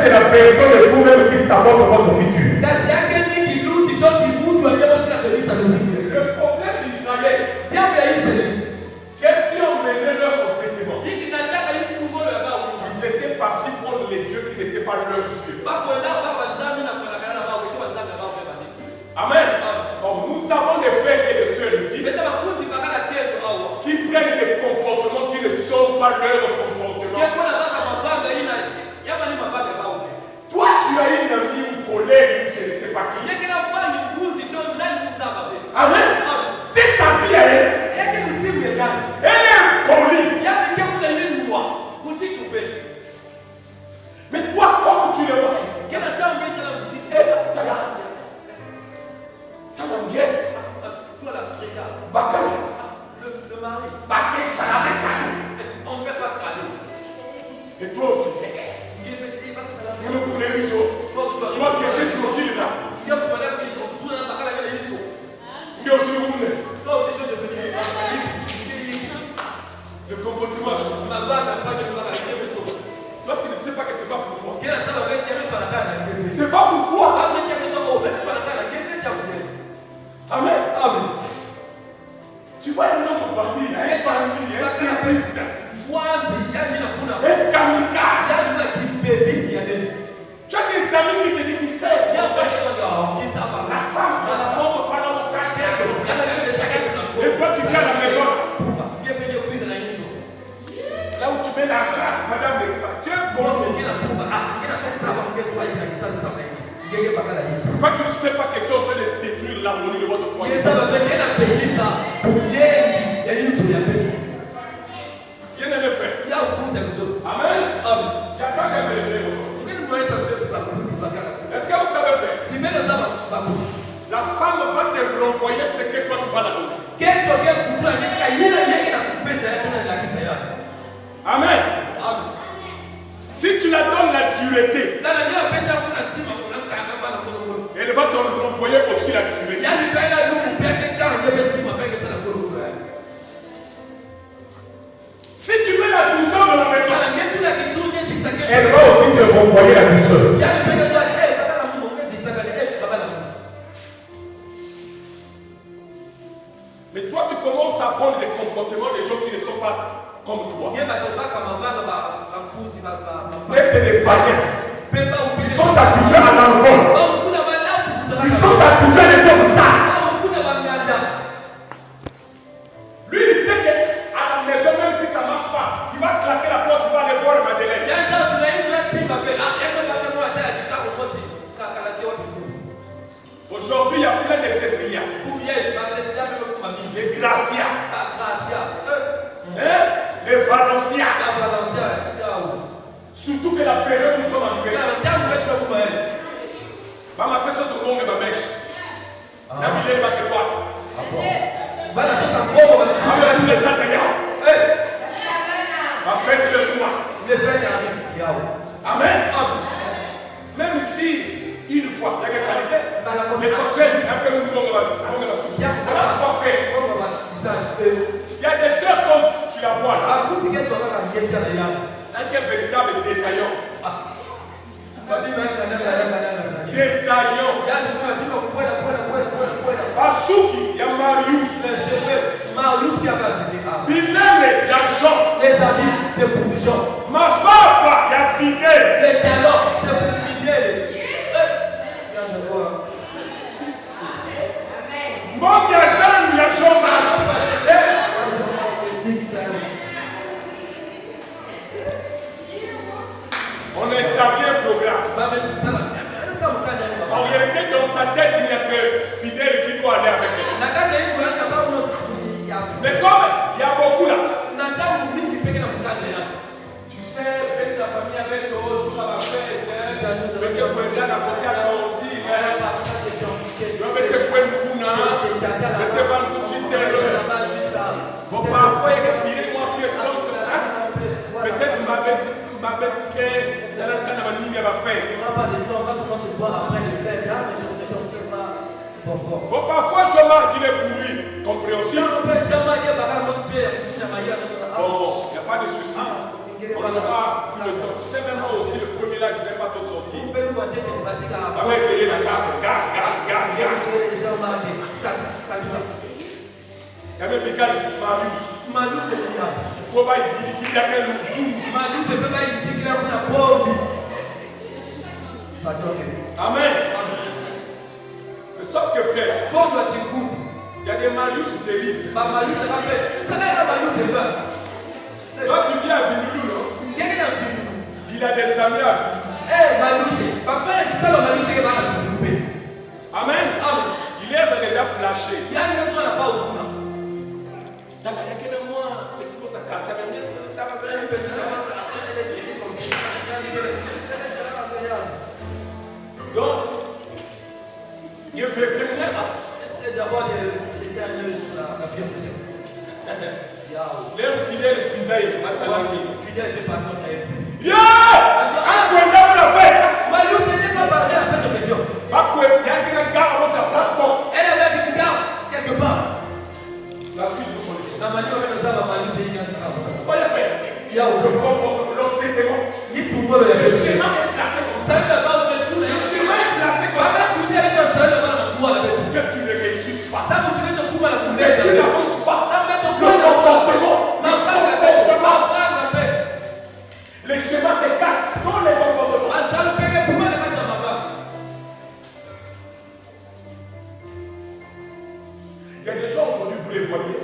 c'est la personne de vous-même qui sabote votre futur. Le problème d'Israël, qu'est-ce qui a mené leur entêtement? Ils étaient partis prendre les dieux qui n'étaient pas leurs dieux. Amen. Or, nous avons des frères et des sœurs ici qui prennent des comportements qui ne sont pas leurs comportements. Toi, tu as une amie ou collègue, je ne sais pas qui. Amen. C'est sa vie à elle. Elle est impolie. Mais toi, comme tu le vois, elle Bakari. Le mari. Bakari, ça n'a pas cadeau. On ne fait pas de cadeau. Et toi aussi. Nous nous pouvons les réseaux. Toi qui étais tranquille là. Nous aussi nous voulons. Le comportement. Toi qui ne sais pas que c'est pas pour toi. C'est pas pour toi. Amen. Amen. Tu vois un homme parmi, un terroriste, un kamikaze. Tu as des amis qui te disent, tu sais, la femme, la femme, pendant mon cachet. Et toi tu viens à la maison. Là où tu mets l'argent, madame l'espace, tu es bon. Toi tu ne sais pas que tu es en train de détruire l'harmonie de votre foyer. Bien-aimé frère. Amen. J'attends qu'elle me le fasse aujourd'hui. Est-ce que vous savez faire? La femme va te renvoyer ce que toi tu vas la donner. Amen. Si tu la donnes la dureté, elle va te renvoyer aussi la dureté. Si tu mets la douceur dans la maison, elle va aussi te renvoyer la douceur. Mais toi, tu commences à prendre des comportements des gens qui ne sont pas comme toi. Mais c'est des païens. Ils sont habitués à l'alcool. Ils sont habitués à des choses sales. Lui, il sait qu'à la maison, même si ça ne marche pas, il va claquer la porte, il va aller voir Madeleine. Aujourd'hui, il y a plein de Cécilia. Les Gracia. Les Valencia. Surtout que la période où nous sommes arrivés. Maman, c'est ça sur le monde de ma mèche. La vie va que toi. Les Atayas. Ma fête de moi. Amen. Même si une fois, les sorcières, un peu le monde de la soupe. On a pas fait. Il y a des sœurs comme tu la vois là. Un véritable détaillant. Détaillant. Basuki, il y a Marius. Bilene, il y a Jean. Les amis, c'est pour Jean. Ma papa, il y a Fidèle. Les talents, c'est pour Fidèle. Mon gazan, il y a Jean-Marc. On a établi un programme. En réalité, dans sa tête, il n'y a que Fidèle qui doit aller avec elle. Mais comme il y a beaucoup là, tu sais, avec la famille avec eux, jour à la fête, mais que pour aider à la côté à l'ordi, mais que pour une kuna, mais que pour une petite bon, parfois, il y a tiré moi, peut-être ma bête que c'est là que ma ligne va faire. Bon, parfois, Jean-Marc, il est pour lui compréhensif. Bon, il n'y a pas de souci. On aura tout le temps. Tu sais, même moi aussi, le premier là, je n'ai pas tout sorti. On va essayer la carte. Il y a même Mikal, Marius. Il faut pas dire qu'il y a quel Amen. Mais sauf que frère, il y a des Marius terribles. Toi, tu viens à Vinoulou, non? Il a des amis à Vinoulou. Amen. Il les a déjà flashés. Dans la yaka de moi, petit peu de quartier, donc, il fait féminin. C'est d'abord des c'était un œil sur la fièvre. Les fidèles Isaïe, Fidèle était passé en air. Yeah! Un point d'avant la fête. Malou, c'était pas parti à la fête de question. Il y a une gare à la place. Elle avait une gare quelque part. La suite de police. La Malou, elle nous a Malou, c'est une gare. Pas la fête. Il y a un peu de Il tout le le schéma est placé comme ça. ça ne va pas tout. Le schéma est placé comme ça. Tout est avec un seul, Que tu ne réussisses pas. ça vous tirez ton coup à la Que coulée. tu n'avances pas. Ça me met ton coup Le à la comportement. paix. Les schémas se cassent dans les comportements. Ça me paye pour moi de mettre ma femme. Il y a des gens aujourd'hui, vous les voyez.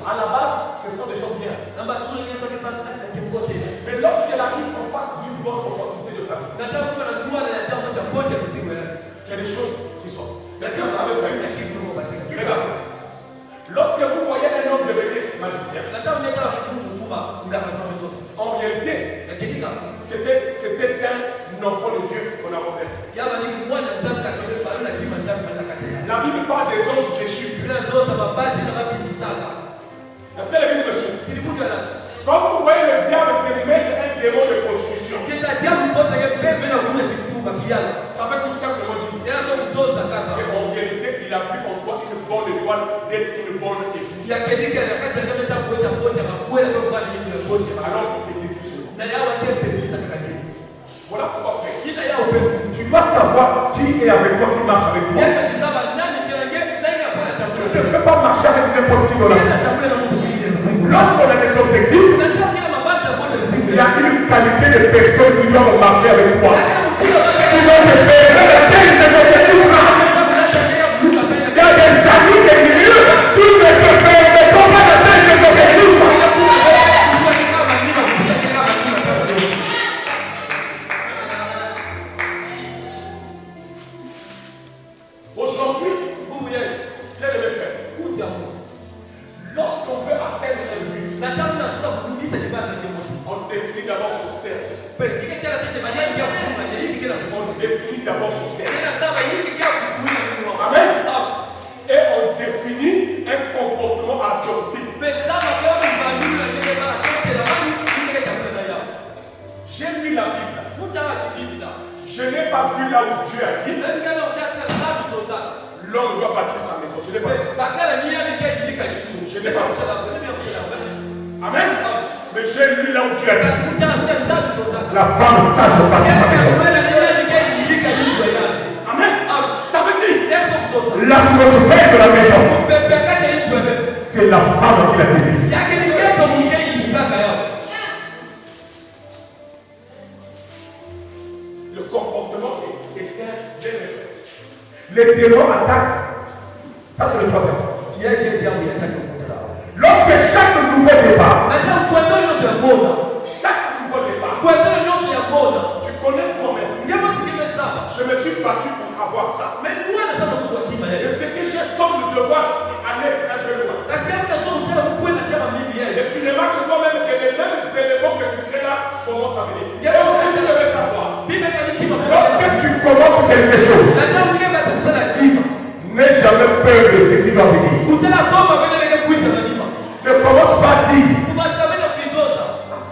À la base, ce sont des gens bien. Mais lorsqu'elle arrive en face d'une bonne opportunité de sa vie, il y a des choses qui sont. Est-ce que vous savez faire? Regarde. Lorsque vous voyez un homme devenir magicien, en réalité, c'était un enfant de Dieu qu'on a renversé. La Bible parle des anges déchus. Est-ce que la Bible me suit? Quand vous voyez le diable mettre un démon de prostitution, ça veut tout simplement dire qu'en réalité, il a vu en toi une bonne étoile d'être une bonne église. Alors il te dit tout cela. Voilà pourquoi, frère. Tu dois savoir qui est avec toi, qui marche avec toi. Tu ne peux pas marcher avec n'importe qui dans la vie. Lorsqu'on a des objectifs, il y a une qualité de personnes qui doivent marcher avec toi. Qui doivent te permettre ces objectifs-là. Il y a des amis, des milieux qui ne te permettront pas d'atteindre ces objectifs. Aujourd'hui, vous voyez, quel est le fait? Lorsqu'on veut atteindre un but, on définit d'abord son cercle. On définit d'abord son cercle. Amen. Et on définit un comportement adopté. J'ai lu la Bible. Je n'ai pas vu là où Dieu a dit l'homme doit bâtir sa maison. Je n'ai pas vu ça. Je n'ai pas vu ça. Amen. Mais j'ai lu là où Dieu a dit la femme sage doit bâtir sa maison. Amen. Ça veut dire l'atmosphère de la maison, c'est la femme qui l'a définie. Le comportement est bien fait. Les démons attaquent. Ça, c'est le troisième. Lorsque chaque nouveau départ, tu connais toi-même. Je me suis battu pour avoir ça. Et ce que j'ai semble devoir aller un peu loin. Et tu remarques toi-même que les mêmes éléments que tu crées là commencent à venir. Et aussi, tu devais savoir. Lorsque tu commences quelque chose, n'aie jamais peur de ce qui va venir. Ne commence pas à dire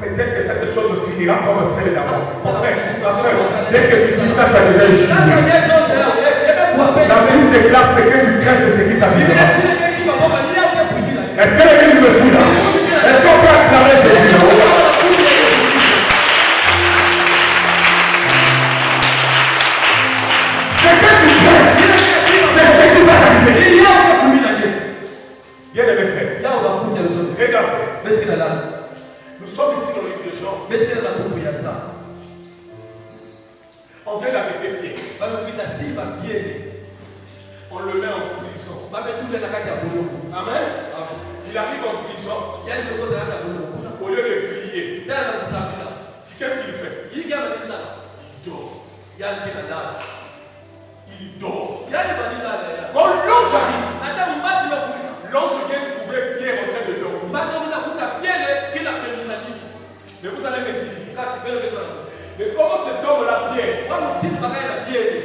peut-être que cette chose finira comme celle d'avant. Mon frère, ma soeur, dès que tu dis ça, tu as déjà échoué. La Bible déclare ce que tu crains, c'est ce qui t'arrivera. Est-ce que l'église me suit là? Est-ce qu'on peut acclamer Jésus là? Ce que tu crains, c'est ce qui va t'arriver. Bien aimé frère, regardez. Nous sommes ici dans le livre de Jean. On vient d'arrêter Pierre. On le met en prison. Amen. Il arrive en prison. Au lieu de prier, qu'est-ce qu'il fait? Il dort. Il dort. Quand l'ange arrive, l'ange vient trouver Pierre en train de dormir. Mais vous allez me dire, mais comment cet homme-là, Pierre,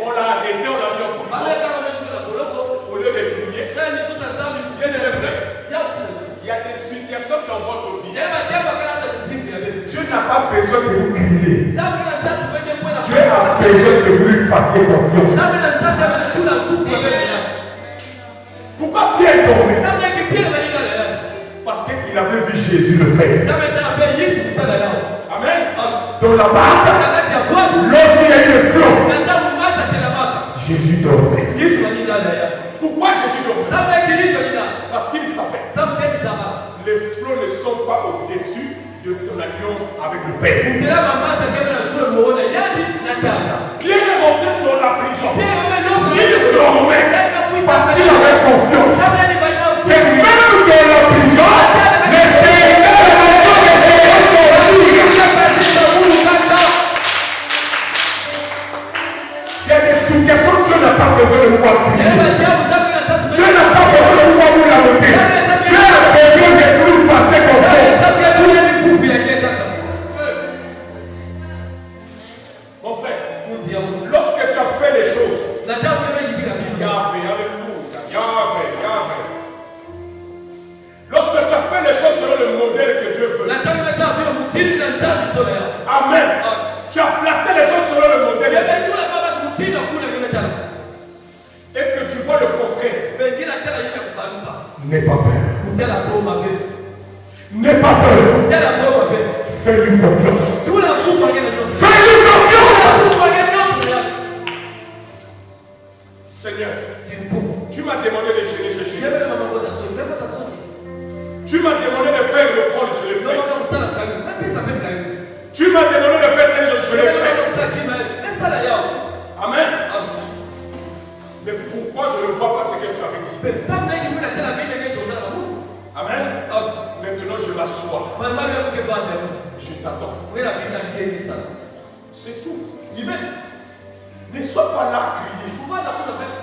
on l'a arrêté, on l'a mis en prison. Au lieu de situations dans votre vie. Dieu Dieu n'a pas besoin de vous crier. a Dieu a besoin que vous lui fassiez confiance. Pourquoi Pierre tombait? Parce qu'il avait vu Jésus le faire. Amen. Dans la barque, lorsqu'il y a eu le flot, Jésus dormait. Pourquoi Jésus dormait? Parce qu'il savait. Les flots ne sont pas au-dessus de son alliance avec le Père. Pierre est rentré dans la prison. Il dormait parce qu'il avait confiance que même dans la prison, il y a des situations que Dieu n'a pas besoin de voir crier. Dieu n'a pas besoin de voir vous la monter. Dieu a besoin que vous lui fassiez confiance. Mon frère, lorsque tu as fait les choses, lorsque tu as fait les choses selon le modèle que Dieu veut, amen. Tu as placé les choses selon le modèle et que tu vois le concret. N'aie pas peur. N'aie pas peur. Fais-lui confiance. Fais-lui confiance. Seigneur, tu m'as demandé de jeûner, je jeûne. Tu m'as demandé de faire le front, je le fais. Tu m'as demandé de faire tel chose, je le fais. Amen. Mais pourquoi je ne vois pas ce que tu avais dit? Amen. Maintenant je m'assois. Je t'attends. C'est tout. Ne sois pas là à crier.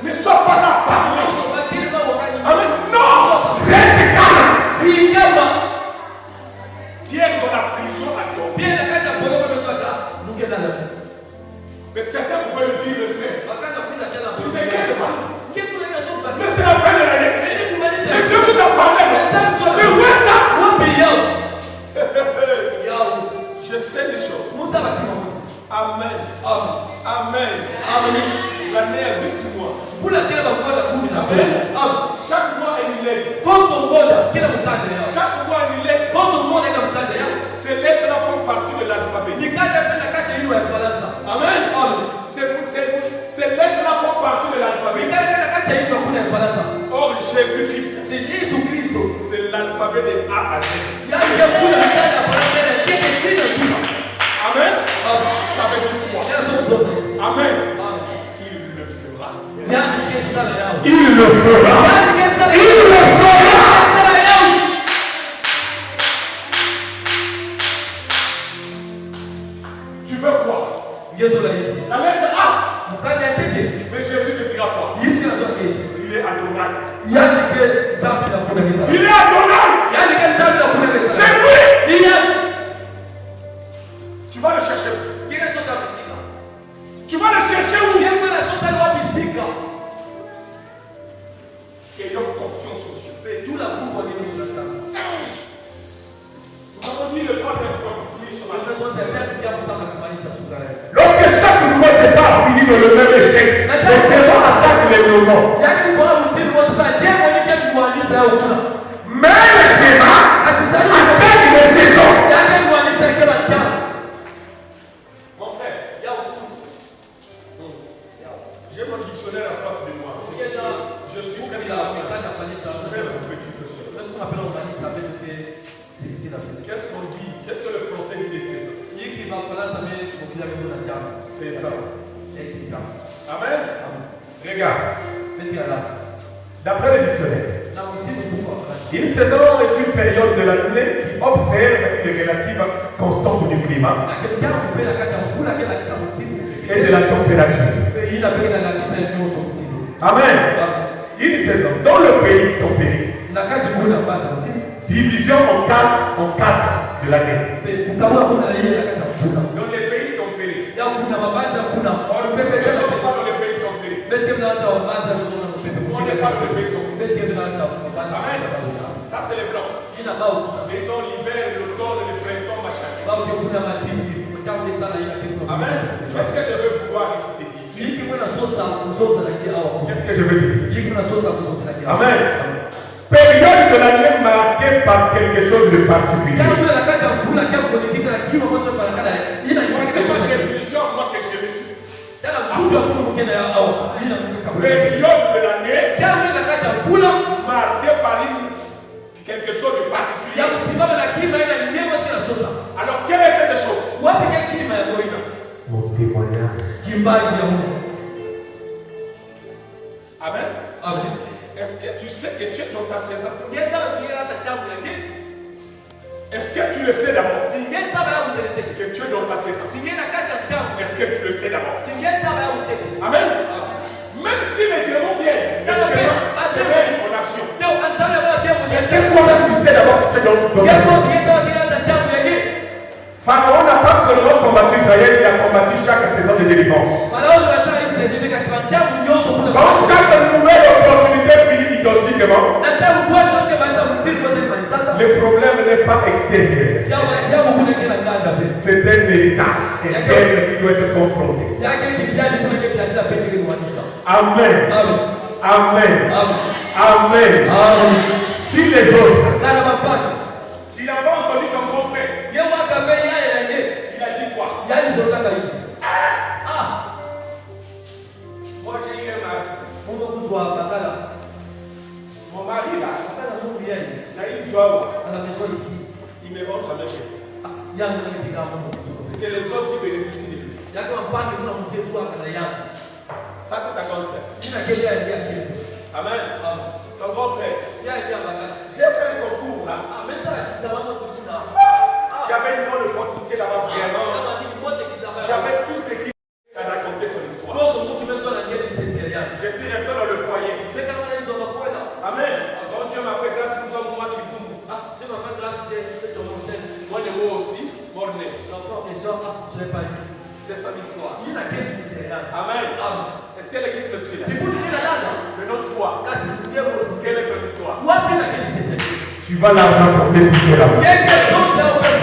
Ne sois pas là à parler. Amen. Non. Reste calme. Pierre dans la prison a dormi. Mais certains pouvaient le dire, le frère. Tu t'inquiètes pas. C'est la fin de l'année. Et Dieu vous a parlé. Mais où est ça? Je sais les choses. Amen. Amen. L'année a 12 mois. Chaque mois une lettre. Chaque mois une lettre. Ces lettres-là font partie de l'alphabet. Amen. Ces lettres-là font partie de l'alphabet. Or Jésus-Christ, c'est l'alphabet de A à Z. Amen. Ça veut dire quoi? Amen. Il le fera. Il le fera. Il le fera. Tu veux quoi? La lettre A. Mais Jésus te dira quoi? Il est Adonai. Il est Adonai. C'est lui. Tu vas le chercher où? Tu vas le chercher où? Ayons confiance en Dieu. Nous avons dit le troisième point pour finir sur la lorsque chaque nouveau départ finit dans le même échec, le démon attaque les moments. Mais le schéma attaque les saisons. Mon frère, j'ai mon dictionnaire en face de moi. Je suis presque à la fin. Qu'est-ce qu'on dit? Qu'est-ce que le français dit des saisons? C'est ça. Amen. Regarde. D'après le dictionnaire, une saison est une période de l'année qui observe une relative constante du climat et de la température. Amen. Une saison dans le pays tempéré. Division en quatre de l'année. Dans les pays tempérés. Or, le peuple ne sont pas dans les pays tempérés. On n'est pas dans les pays tempérés. Amen. Ça, c'est les blancs. Ils ont l'hiver, l'automne, le printemps, machin. Amen. Qu'est-ce que je veux pouvoir réciter? Qu'est-ce que je veux te dire? Amen. Période de l'année marquée par quelque chose de particulier. C'est ma définition, moi que je me suis. Période de l'année marquée par quelque chose de particulier. Alors, quelle est cette chose? Mon témoignage. Amen. Amen. Est-ce que tu sais que tu es dans ta saison? Est-ce que tu le sais d'abord? Que tu es dans ta saison. Est-ce que tu le sais d'abord? Amen. Même si les démons viennent, se mettent en action. Est-ce que toi-même tu sais d'abord que tu es dans ta saison? Pharaon n'a pas seulement combattu Israël, il a combattu chaque saison de délivrance. Quand chaque nouvelle opportunité finit identiquement, le problème n'est pas extérieur. C'est un état interne qui doit être confronté. Amen. Amen. Amen. Si les autres, tu n'as pas entendu ton confrère, il a dit quoi? Moi j'ai eu un mari. Mon mari là, à la maison ici, il ne me vend jamais bien. C'est les autres qui bénéficient de lui. Ça c'est ta grande sœur. Amen. Ton grand frère. J'ai fait un concours là. Il y avait une bonne opportunité là-bas vraiment. J'avais tout ce qui a raconté son histoire. Je suis le seul dans le foyer. Amen. Bon Dieu m'a fait grâce, nous sommes moi qui vous. Moi de moi aussi, mort-né. C'est son histoire. Amen. Est-ce que l'église me suit là? Maintenant toi, quelle est ton histoire? Tu vas la rapporter tout à l'heure.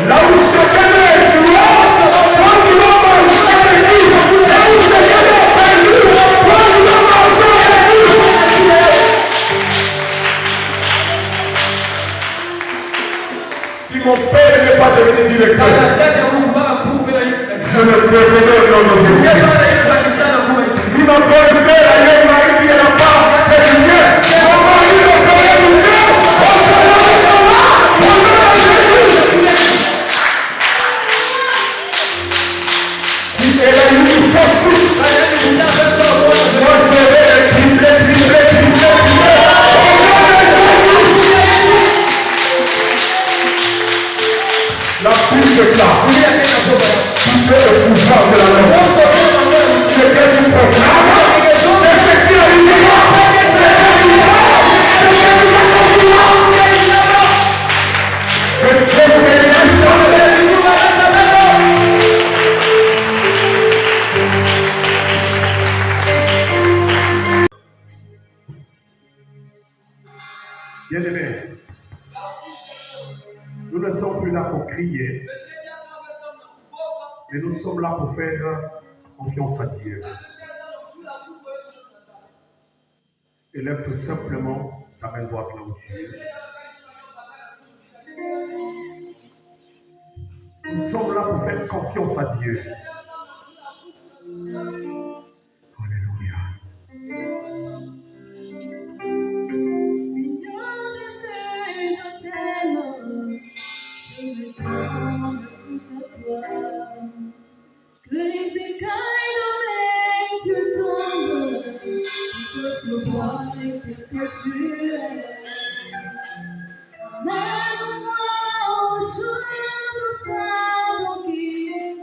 Là où chacun est, tu vois, quand tu vas manger la cuisine, là où chacun est perdu, quand tu vas manger la cuisine. Si mon père n'est pas devenu directeur, je ne peux venir dans nos esprits. Si ma bonne sœur a eu un mari qui n'a pas fait du bien, mon mari ne ferait du bien. Si elle a eu une fausse couche, moi je vais tripler. La pute est là. Tu peux le pouvoir de la mort. Ce que tu proclames, c'est ce qui arrivera. C'est ce qui arrivera. Que Dieu vous bénisse. Bien-aimés, nous ne sommes plus là pour crier, mais nous sommes là pour faire confiance à Dieu. Élève tout simplement ta main droite là où tu es. Nous sommes là pour faire confiance à Dieu. Alléluia. Seigneur, je t'aime, je me donne tout à toi. Que les écailles de mes yeux tombent, que je vois que tu es. Amène-moi aux choses saintes qui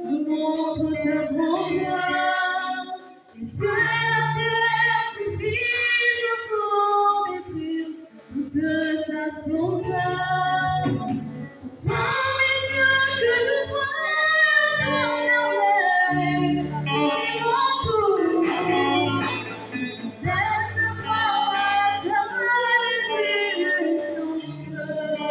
me montrent ta grandeur. Et c'est la terre suffise pour détruire toute ta splendeur. Prends mes yeux que je vois dans ta merveille, et mon cou. Je cesse de voir ta main dans mon cœur.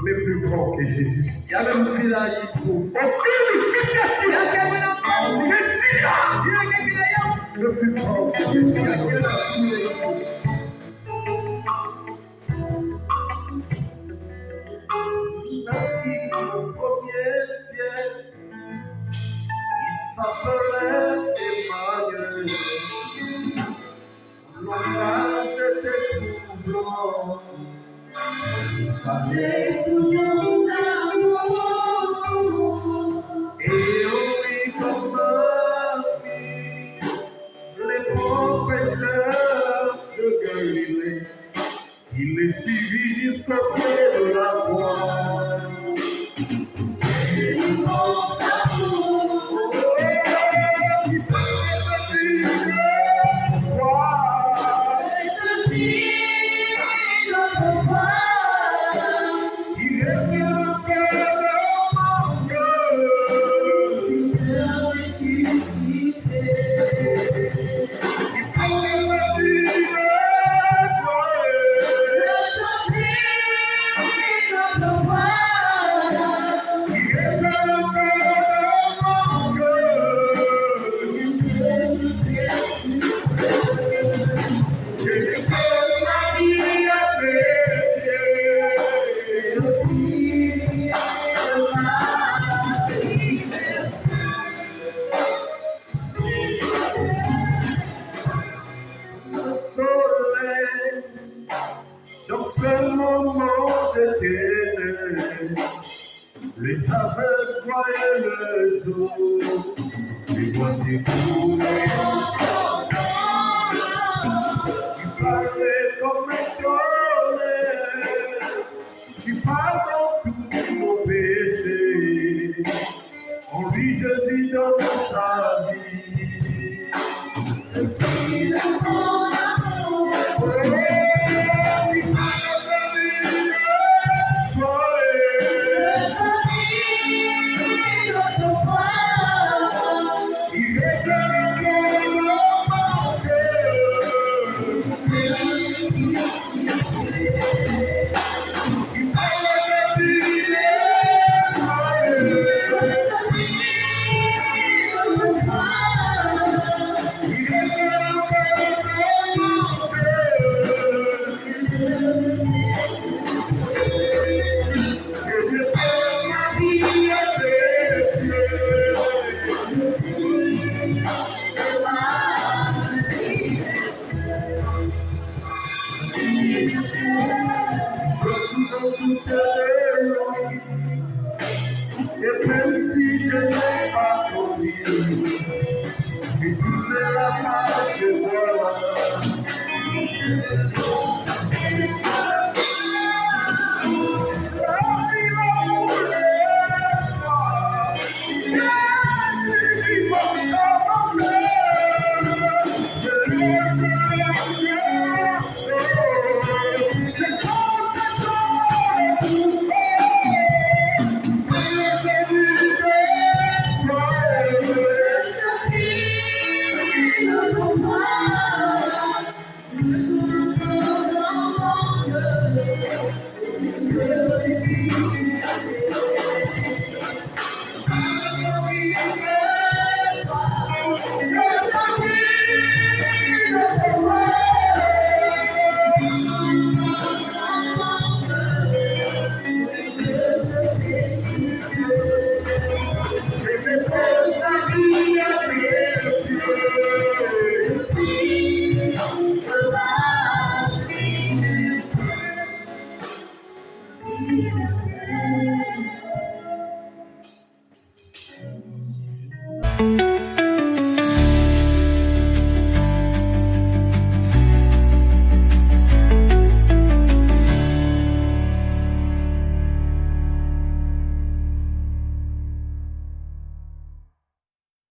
Mais plus grand que Jésus. Il y a même pris là, il faut. Le plus grand que Jésus. Au premier ciel, il s'appelait Emmanuel. Son langage était troublant. Parlait toujours d'amour. Et oui, comme les professeurs de Galilée, il les suivit jusqu'au pied de la croix. Immense amour. Il parlait de croix. Il est le cœur de mon cœur. Dans ce moment éternel, les aveugles voyaient le jour, les voix découvraient tu parlais comme un tonnerre, tu pardonnes tous nos péchés, en lui Jésus donne sa vie. Thank you.